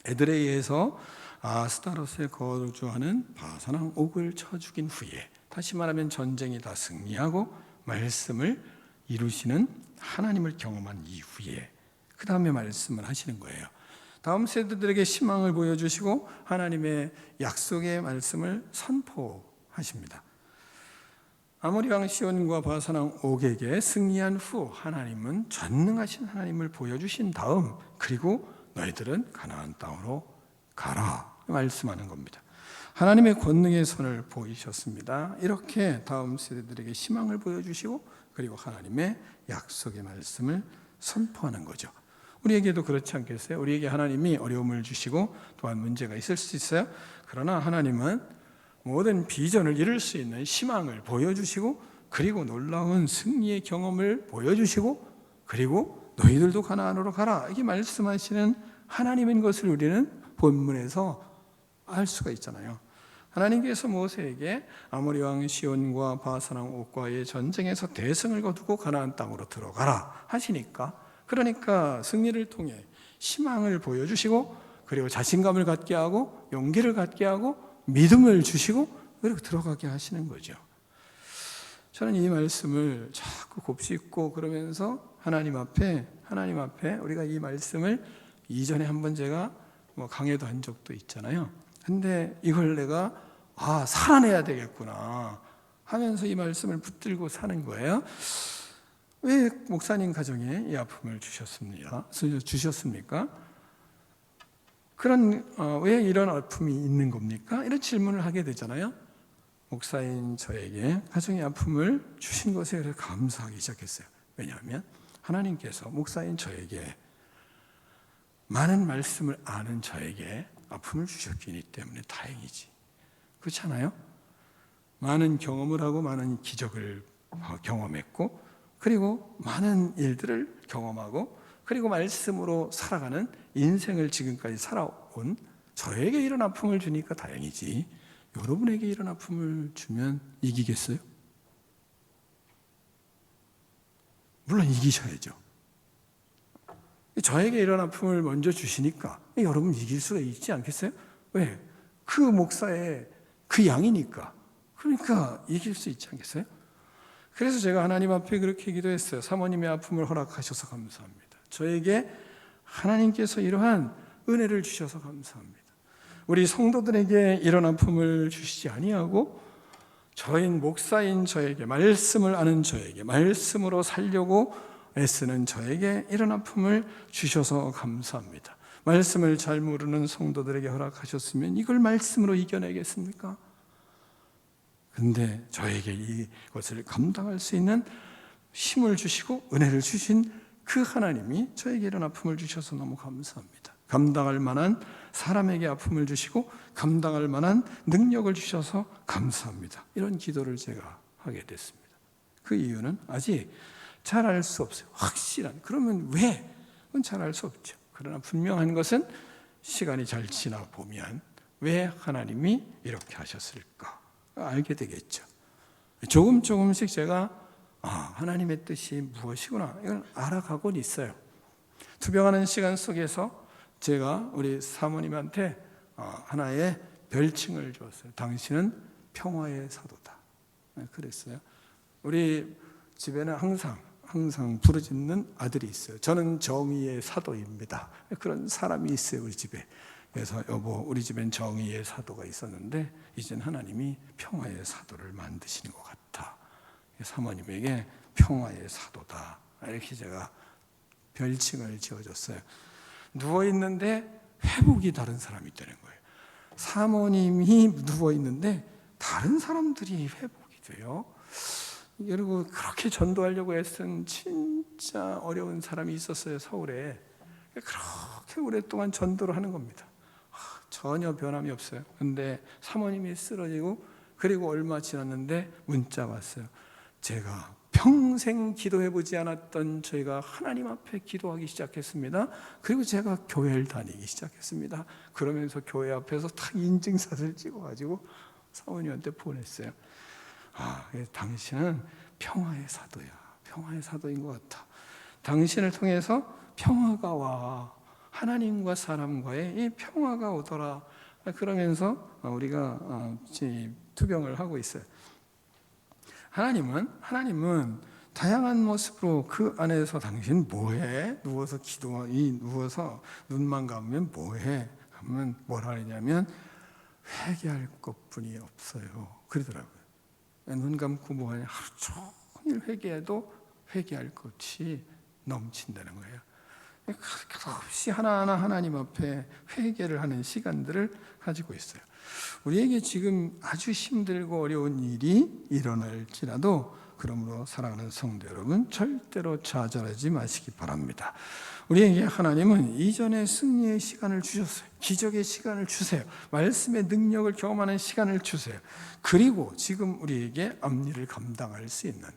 에드레이에서 아스타로스에 거주하는 바산왕 옥을 쳐 죽인 후에, 다시 말하면 전쟁이 다 승리하고 말씀을 이루시는 하나님을 경험한 이후에 그 다음에 말씀을 하시는 거예요. 다음 세대들에게 희망을 보여주시고 하나님의 약속의 말씀을 선포하십니다. 아모리 왕 시온과 바산 왕 옥에게 승리한 후 하나님은 전능하신 하나님을 보여주신 다음, 그리고 너희들은 가나안 땅으로 가라 말씀하는 겁니다. 하나님의 권능의 손을 보이셨습니다. 이렇게 다음 세대들에게 희망을 보여주시고 그리고 하나님의 약속의 말씀을 선포하는 거죠. 우리에게도 그렇지 않겠어요? 우리에게 하나님이 어려움을 주시고 또한 문제가 있을 수 있어요. 그러나 하나님은 모든 비전을 이룰 수 있는 희망을 보여주시고 그리고 놀라운 승리의 경험을 보여주시고 그리고 너희들도 가나안으로 가라 이렇게 말씀하시는 하나님인 것을 우리는 본문에서 알 수가 있잖아요. 하나님께서 모세에게 아모리 왕 시온과 바산 왕 옥과의 전쟁에서 대승을 거두고 가나안 땅으로 들어가라 하시니까, 그러니까 승리를 통해 희망을 보여주시고 그리고 자신감을 갖게 하고 용기를 갖게 하고 믿음을 주시고 그리고 들어가게 하시는 거죠. 저는 이 말씀을 자꾸 곱씹고 그러면서 하나님 앞에 우리가 이 말씀을 이전에 한번 제가 강의도 한 적도 있잖아요. 근데 이걸 내가 살아내야 되겠구나 하면서 이 말씀을 붙들고 사는 거예요. 왜 목사님 가정에 이 아픔을 주셨습니까? 왜 이런 아픔이 있는 겁니까? 이런 질문을 하게 되잖아요. 목사인 저에게 가정의 아픔을 주신 것에 감사하기 시작했어요. 왜냐하면 하나님께서 목사인 저에게, 많은 말씀을 아는 저에게 아픔을 주셨기 때문에 다행이지. 그렇지 않아요? 많은 경험을 하고 많은 기적을 경험했고 그리고 많은 일들을 경험하고 그리고 말씀으로 살아가는 인생을 지금까지 살아온 저에게 이런 아픔을 주니까 다행이지, 여러분에게 이런 아픔을 주면 이기겠어요? 물론 이기셔야죠. 저에게 이런 아픔을 먼저 주시니까 여러분 이길 수가 있지 않겠어요? 왜? 그 목사의 그 양이니까. 그러니까 이길 수 있지 않겠어요? 그래서 제가 하나님 앞에 그렇게 기도했어요. 사모님의 아픔을 허락하셔서 감사합니다. 저에게 하나님께서 이러한 은혜를 주셔서 감사합니다. 우리 성도들에게 이런 아픔을 주시지 아니하고 저인 목사인 저에게, 말씀을 아는 저에게, 말씀으로 살려고 애쓰는 저에게 이런 아픔을 주셔서 감사합니다. 말씀을 잘 모르는 성도들에게 허락하셨으면 이걸 말씀으로 이겨내겠습니까? 근데 저에게 이것을 감당할 수 있는 힘을 주시고 은혜를 주신 그 하나님이 저에게 이런 아픔을 주셔서 너무 감사합니다. 감당할 만한 사람에게 아픔을 주시고 감당할 만한 능력을 주셔서 감사합니다. 이런 기도를 제가 하게 됐습니다. 그 이유는 아직 잘 알 수 없어요. 확실한. 그러면 왜? 그건 잘 알 수 없죠. 그러나 분명한 것은 시간이 잘 지나 보면 왜 하나님이 이렇게 하셨을까 알게 되겠죠. 조금씩 제가 하나님의 뜻이 무엇이구나 이걸 알아가곤 있어요. 투병하는 시간 속에서 제가 우리 사모님한테 하나의 별칭을 주었어요. 당신은 평화의 사도다. 그랬어요. 우리 집에는 항상 부르짖는 아들이 있어요. 저는 정의의 사도입니다. 그런 사람이 있어요, 우리 집에. 그래서 여보, 우리 집엔 정의의 사도가 있었는데 이젠 하나님이 평화의 사도를 만드시는 것 같아. 사모님에게 평화의 사도다. 이렇게 제가 별칭을 지어줬어요. 누워있는데 회복이 다른 사람이 되는 거예요. 사모님이 누워있는데 다른 사람들이 회복이 돼요. 그리고 그렇게 전도하려고 애쓴 진짜 어려운 사람이 있었어요, 서울에. 그렇게 오랫동안 전도를 하는 겁니다. 전혀 변함이 없어요. 근데 사모님이 쓰러지고 그리고 얼마 지났는데 문자 왔어요. 제가 평생 기도해보지 않았던 저희가 하나님 앞에 기도하기 시작했습니다. 그리고 제가 교회를 다니기 시작했습니다. 그러면서 교회 앞에서 딱 인증샷을 찍어가지고 사모님한테 보냈어요. 당신은 평화의 사도야. 평화의 사도인 것 같아. 당신을 통해서 평화가 와. 하나님과 사람과의 이 평화가 오더라. 그러면서 우리가 투병을 하고 있어요. 하나님은 다양한 모습으로 그 안에서 당신 뭐해? 누워서 누워서 눈만 감으면 뭐해? 하면 뭐라 하냐면 회개할 것뿐이 없어요. 그러더라고요. 눈 감고 뭐하냐? 하루 종일 회개해도 회개할 것이 넘친다는 거예요. 없이 하나하나 하나님 앞에 회개를 하는 시간들을 가지고 있어요. 우리에게 지금 아주 힘들고 어려운 일이 일어날지라도 그러므로 사랑하는 성도 여러분, 절대로 좌절하지 마시기 바랍니다. 우리에게 하나님은 이전에 승리의 시간을 주셨어요. 기적의 시간을 주세요. 말씀의 능력을 경험하는 시간을 주세요. 그리고 지금 우리에게 앞일을 감당할 수 있는,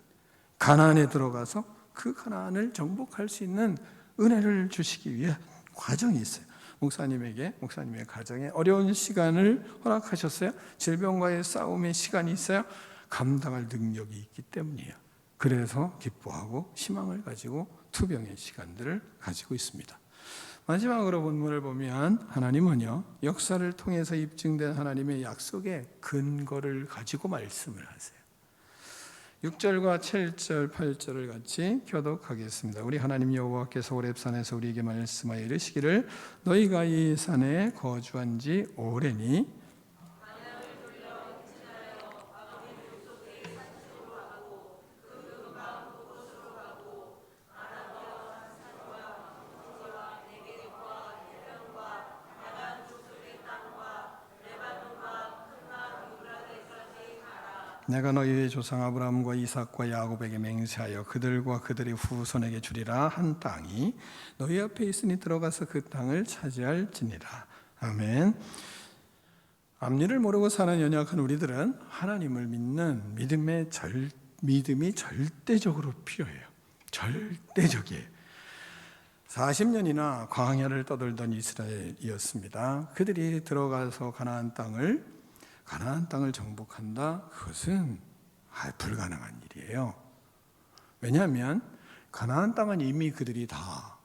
가나안에 들어가서 그 가나안을 정복할 수 있는 은혜를 주시기 위해 과정이 있어요. 목사님의 가정에 어려운 시간을 허락하셨어요. 질병과의 싸움의 시간이 있어요. 감당할 능력이 있기 때문이에요. 그래서 기뻐하고 희망을 가지고 투병의 시간들을 가지고 있습니다. 마지막으로 본문을 보면 하나님은요, 역사를 통해서 입증된 하나님의 약속의 근거를 가지고 말씀을 하세요. 6절과 7절, 8절을 같이 교독하겠습니다. 우리 하나님 여호와께서 호렙산에서 우리에게 말씀하여 이르시기를 너희가 이 산에 거주한 지 오래니 내가 너희의 조상 아브라함과 이삭과 야곱에게 맹세하여 그들과 그들의 후손에게 주리라 한 땅이 너희 앞에 있으니 들어가서 그 땅을 차지할지니라. 아멘. 앞일을 모르고 사는 연약한 우리들은 하나님을 믿는 믿음이 절대적으로 필요해요. 절대적이에요. 40년이나 광야를 떠돌던 이스라엘이었습니다. 그들이 들어가서 가나안 땅을 정복한다? 그것은 불가능한 일이에요. 왜냐하면 가나안 땅은 이미 그들이 다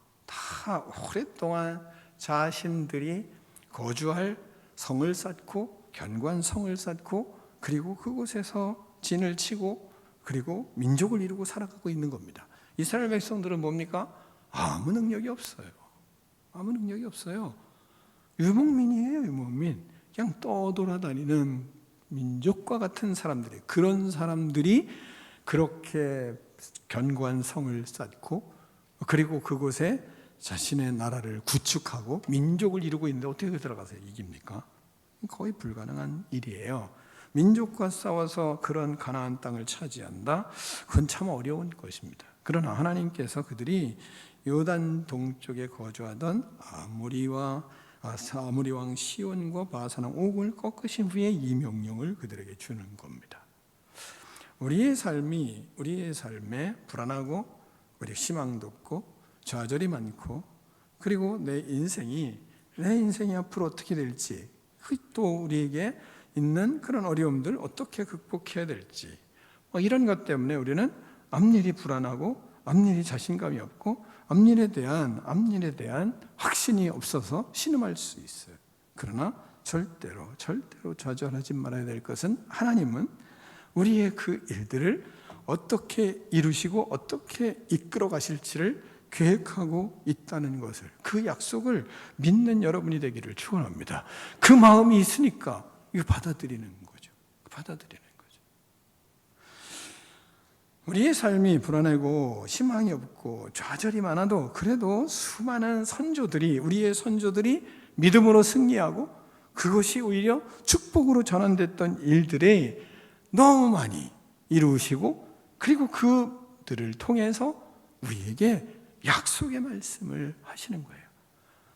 오랫동안 자신들이 거주할 성을 쌓고 견고한 성을 쌓고 그리고 그곳에서 진을 치고 그리고 민족을 이루고 살아가고 있는 겁니다. 이스라엘 백성들은 뭡니까? 아무 능력이 없어요. 유목민이에요. 유목민. 그냥 떠돌아다니는 민족과 같은 사람들이, 그런 사람들이 그렇게 견고한 성을 쌓고 그리고 그곳에 자신의 나라를 구축하고 민족을 이루고 있는데 어떻게 들어가서 이깁니까? 거의 불가능한 일이에요. 민족과 싸워서 그런 가나안 땅을 차지한다? 그건 참 어려운 것입니다. 그러나 하나님께서 그들이 요단 동쪽에 거주하던 아모리 왕 시온과 바산 왕 옥을 꺾으신 후에 이 명령을 그들에게 주는 겁니다. 우리의 삶에 불안하고 우리 희망도 없고 좌절이 많고 그리고 내 인생이 앞으로 어떻게 될지, 또 우리에게 있는 그런 어려움들 어떻게 극복해야 될지, 이런 것 때문에 우리는 앞일이 불안하고 앞일이 자신감이 없고 앞일에 대한 확신이 없어서 신음할 수 있어요. 그러나 절대로 좌절하지 말아야 될 것은 하나님은 우리의 그 일들을 어떻게 이루시고 어떻게 이끌어 가실지를 계획하고 있다는 것을, 그 약속을 믿는 여러분이 되기를 축원합니다. 그 마음이 있으니까 이거 받아들이는 거죠. 우리의 삶이 불안하고 희망이 없고 좌절이 많아도 그래도 수많은 우리의 선조들이 믿음으로 승리하고 그것이 오히려 축복으로 전환됐던 일들에 너무 많이 이루시고 그리고 그들을 통해서 우리에게 약속의 말씀을 하시는 거예요.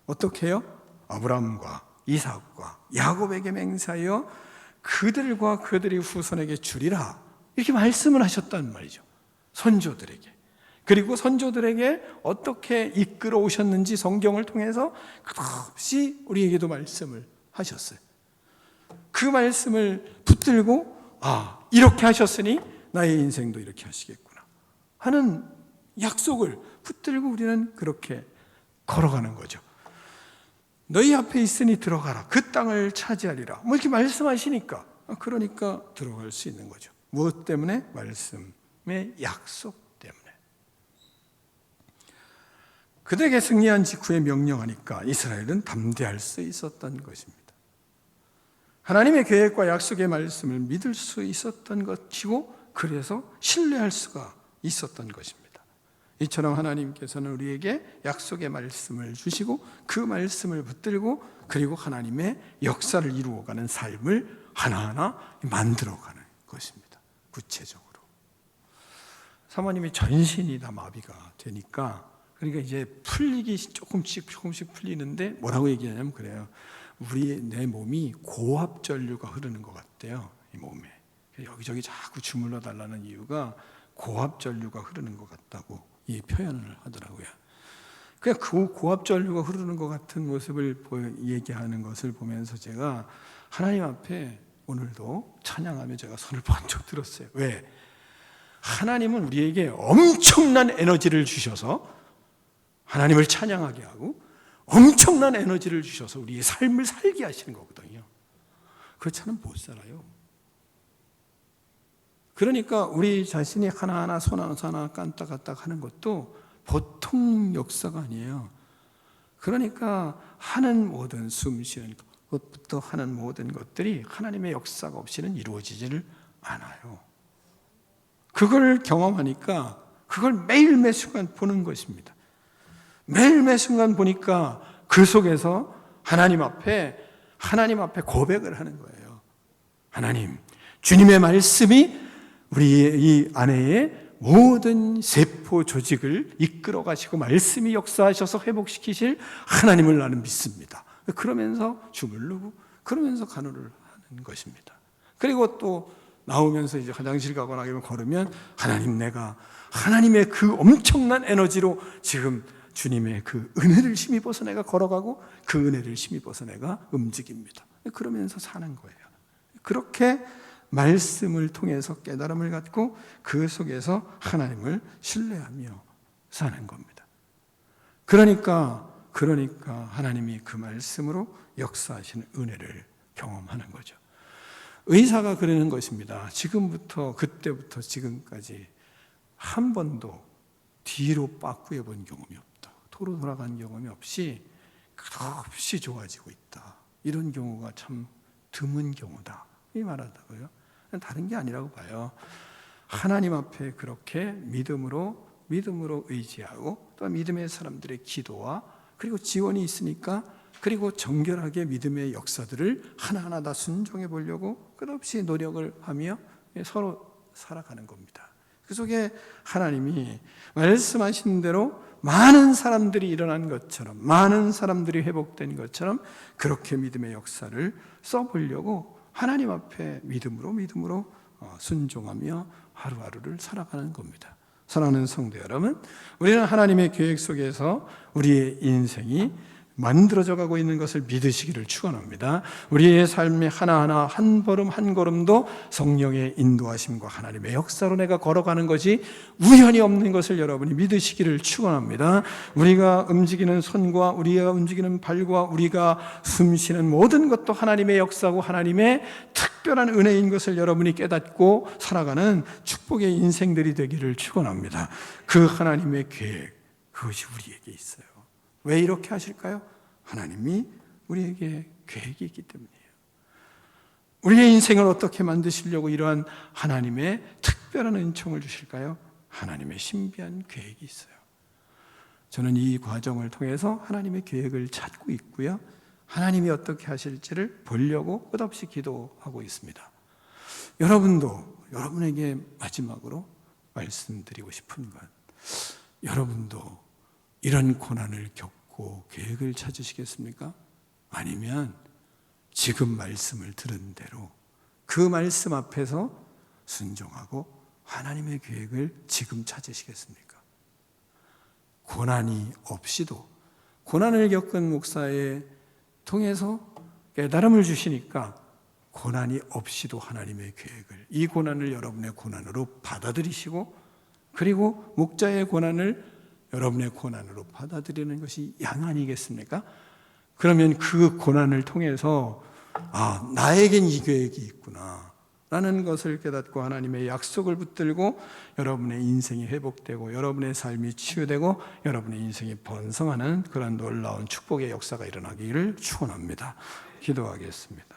어떻게 해요? 아브라함과 이삭과 야곱에게 맹세하여 그들과 그들의 후손에게 주리라, 이렇게 말씀을 하셨단 말이죠. 선조들에게. 그리고 선조들에게 어떻게 이끌어 오셨는지 성경을 통해서 끝없이 우리에게도 말씀을 하셨어요. 그 말씀을 붙들고 이렇게 하셨으니 나의 인생도 이렇게 하시겠구나. 하는 약속을 붙들고 우리는 그렇게 걸어가는 거죠. 너희 앞에 있으니 들어가라. 그 땅을 차지하리라. 뭐 이렇게 말씀하시니까, 그러니까 들어갈 수 있는 거죠. 무엇 때문에? 말씀의 약속 때문에. 그들에게 승리한 직후에 명령하니까 이스라엘은 담대할 수 있었던 것입니다. 하나님의 계획과 약속의 말씀을 믿을 수 있었던 것이고, 그래서 신뢰할 수가 있었던 것입니다. 이처럼 하나님께서는 우리에게 약속의 말씀을 주시고 그 말씀을 붙들고 그리고 하나님의 역사를 이루어가는 삶을 하나하나 만들어가는 것입니다. 구체적으로 사모님이 전신이 다 마비가 되니까, 그러니까 이제 풀리기 조금씩 풀리는데 뭐라고 얘기하냐면 그래요. 내 몸이 고압전류가 흐르는 것 같대요. 이 몸에 여기저기 자꾸 주물러 달라는 이유가 고압전류가 흐르는 것 같다고 이 표현을 하더라고요. 그냥 그 고압전류가 흐르는 것 같은 모습을 얘기하는 것을 보면서 제가 하나님 앞에 오늘도 찬양하며 제가 손을 번쩍 들었어요. 왜? 하나님은 우리에게 엄청난 에너지를 주셔서 하나님을 찬양하게 하고 엄청난 에너지를 주셔서 우리의 삶을 살게 하시는 거거든요. 그렇지 않으면 못 살아요. 그러니까 우리 자신이 하나하나 손 하나 깐딱깐딱 하는 것도 보통 역사가 아니에요. 그러니까 하는 모든 숨 쉬는 것부터 하는 모든 것들이 하나님의 역사가 없이는 이루어지지를 않아요. 그걸 경험하니까 그걸 매일 매 순간 보는 것입니다. 매일 매 순간 보니까 그 속에서 하나님 앞에 고백을 하는 거예요. 하나님, 주님의 말씀이 우리 이 안에의 모든 세포 조직을 이끌어 가시고 말씀이 역사하셔서 회복시키실 하나님을 나는 믿습니다. 그러면서 주물르고 그러면서 간호를 하는 것입니다. 그리고 또 나오면서 이제 화장실 가거나 이러면 걸으면 하나님, 내가 하나님의 그 엄청난 에너지로 지금 주님의 그 은혜를 힘입어서 내가 걸어가고 그 은혜를 힘입어서 내가 움직입니다. 그러면서 사는 거예요. 그렇게 말씀을 통해서 깨달음을 갖고 그 속에서 하나님을 신뢰하며 사는 겁니다. 그러니까 하나님이 그 말씀으로 역사하시는 은혜를 경험하는 거죠. 의사가 그러는 것입니다. 그때부터 지금까지 한 번도 뒤로 빠꾸해 본 경험이 없다. 도로 돌아간 경험이 없이 끝없이 좋아지고 있다. 이런 경우가 참 드문 경우다. 이 말하다고요. 다른 게 아니라고 봐요. 하나님 앞에 그렇게 믿음으로 의지하고 또 믿음의 사람들의 기도와 그리고 지원이 있으니까 그리고 정결하게 믿음의 역사들을 하나하나 다 순종해 보려고 끝없이 노력을 하며 서로 살아가는 겁니다. 그 속에 하나님이 말씀하신 대로 많은 사람들이 일어난 것처럼, 많은 사람들이 회복된 것처럼 그렇게 믿음의 역사를 써보려고 하나님 앞에 믿음으로 순종하며 하루하루를 살아가는 겁니다. 사랑하는 성도 여러분, 우리는 하나님의 계획 속에서 우리의 인생이 만들어져 가고 있는 것을 믿으시기를 축원합니다. 우리의 삶의 하나하나 한 걸음 한 걸음도 성령의 인도하심과 하나님의 역사로 내가 걸어가는 것이 우연히 없는 것을 여러분이 믿으시기를 축원합니다. 우리가 움직이는 손과 우리가 움직이는 발과 우리가 숨쉬는 모든 것도 하나님의 역사고 하나님의 특별한 은혜인 것을 여러분이 깨닫고 살아가는 축복의 인생들이 되기를 축원합니다. 그 하나님의 계획, 그것이 우리에게 있어요. 왜 이렇게 하실까요? 하나님이 우리에게 계획이 있기 때문이에요. 우리의 인생을 어떻게 만드시려고 이러한 하나님의 특별한 은총을 주실까요? 하나님의 신비한 계획이 있어요. 저는 이 과정을 통해서 하나님의 계획을 찾고 있고요. 하나님이 어떻게 하실지를 보려고 끝없이 기도하고 있습니다. 여러분에게 마지막으로 말씀드리고 싶은 건, 여러분도 이런 고난을 겪고 계획을 찾으시겠습니까? 아니면 지금 말씀을 들은 대로 그 말씀 앞에서 순종하고 하나님의 계획을 지금 찾으시겠습니까? 고난이 없이도, 고난을 겪은 목사에 통해서 깨달음을 주시니까 고난이 없이도 하나님의 계획을, 이 고난을 여러분의 고난으로 받아들이시고 그리고 목자의 고난을 여러분의 고난으로 받아들이는 것이 양 아니겠습니까? 그러면 그 고난을 통해서 나에겐 이 계획이 있구나 라는 것을 깨닫고 하나님의 약속을 붙들고 여러분의 인생이 회복되고 여러분의 삶이 치유되고 여러분의 인생이 번성하는 그런 놀라운 축복의 역사가 일어나기를 축원합니다. 기도하겠습니다.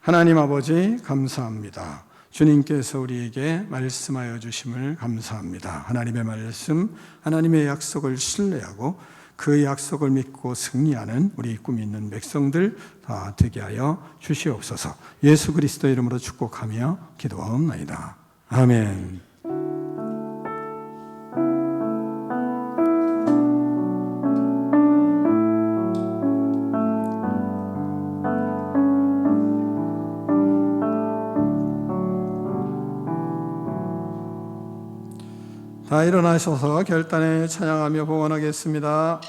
하나님 아버지 감사합니다. 주님께서 우리에게 말씀하여 주심을 감사합니다. 하나님의 말씀, 하나님의 약속을 신뢰하고 그 약속을 믿고 승리하는 우리 꿈 있는 백성들 다 되게 하여 주시옵소서. 예수 그리스도 이름으로 축복하며 기도하옵나이다. 아멘. 다 일어나셔서 결단에 찬양하며 봉헌하겠습니다.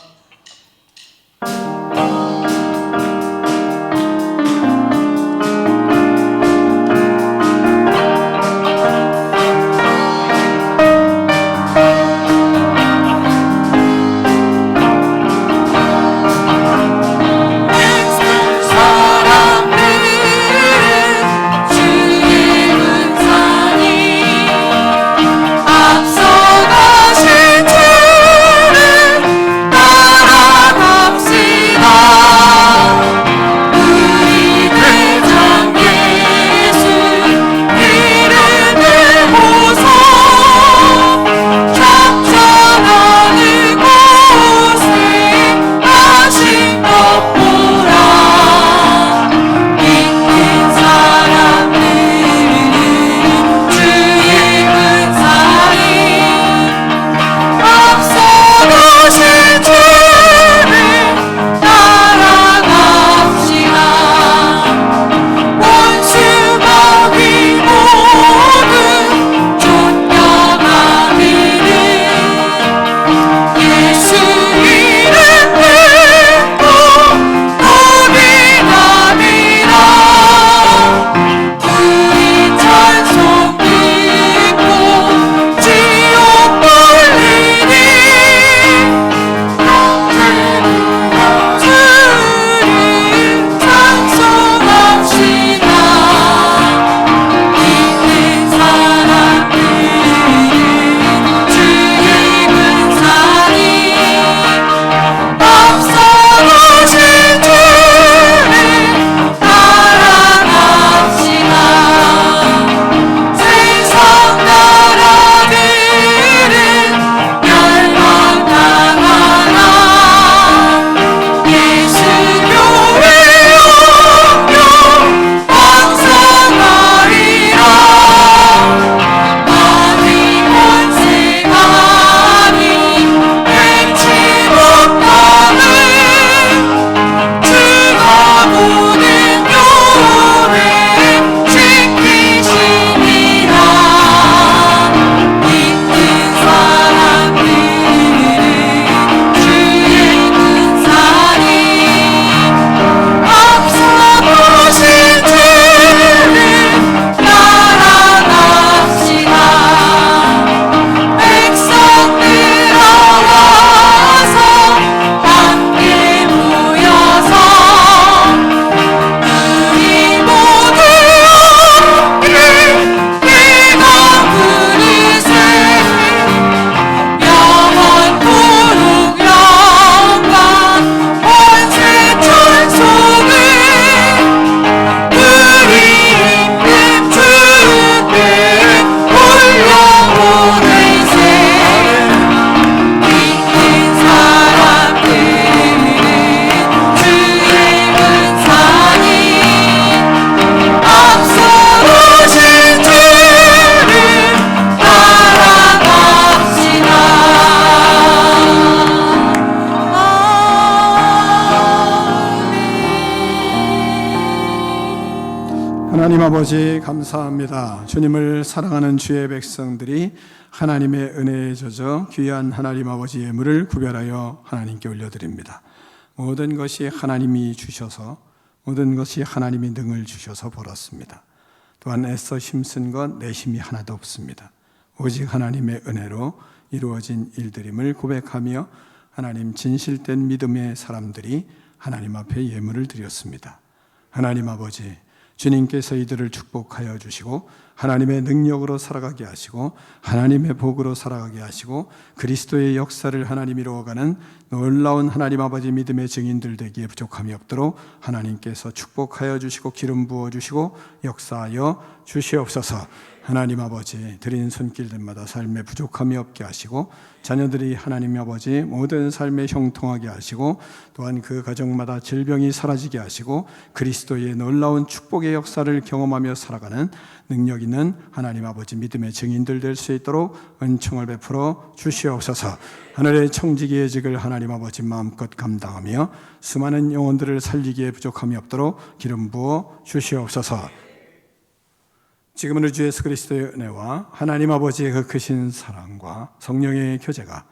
하나님 아버지 감사합니다. 주님을 사랑하는 주의 백성들이 하나님의 은혜에 젖어 귀한 하나님 아버지의 예물을 구별하여 하나님께 올려드립니다. 모든 것이 하나님이 주셔서 모든 것이 하나님이 능을 주셔서 벌었습니다. 또한 애써 힘쓴 것 내 힘이 하나도 없습니다. 오직 하나님의 은혜로 이루어진 일들임을 고백하며 하나님 진실된 믿음의 사람들이 하나님 앞에 예물을 드렸습니다. 하나님 아버지, 주님께서 이들을 축복하여 주시고 하나님의 능력으로 살아가게 하시고 하나님의 복으로 살아가게 하시고 그리스도의 역사를 하나님 이루어가는 놀라운 하나님 아버지 믿음의 증인들 되기에 부족함이 없도록 하나님께서 축복하여 주시고 기름 부어 주시고 역사하여 주시옵소서. 하나님 아버지, 드린 손길들마다 삶에 부족함이 없게 하시고 자녀들이 하나님 아버지 모든 삶에 형통하게 하시고 또한 그 가정마다 질병이 사라지게 하시고 그리스도의 놀라운 축복의 역사를 경험하며 살아가는 능력 있는 하나님 아버지 믿음의 증인들 될 수 있도록 은총을 베풀어 주시옵소서. 하늘의 청지기의 직을 하나님 아버지 마음껏 감당하며 수많은 영혼들을 살리기에 부족함이 없도록 기름 부어 주시옵소서. 지금은 우리 주 예수 그리스도의 은혜와 하나님 아버지의 그 크신 사랑과 성령의 교제가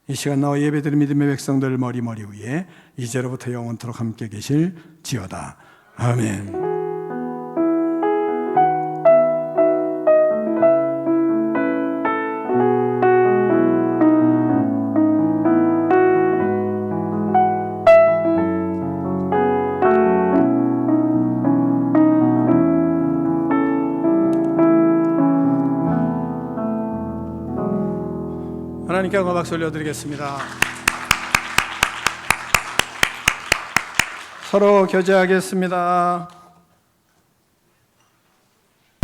이 시간 나와 예배드린 믿음의 백성들 머리 위에 이제로부터 영원토록 함께 계실지어다. 아멘. 하나님께 영광 박수 올려드리겠습니다. 서로 교제하겠습니다.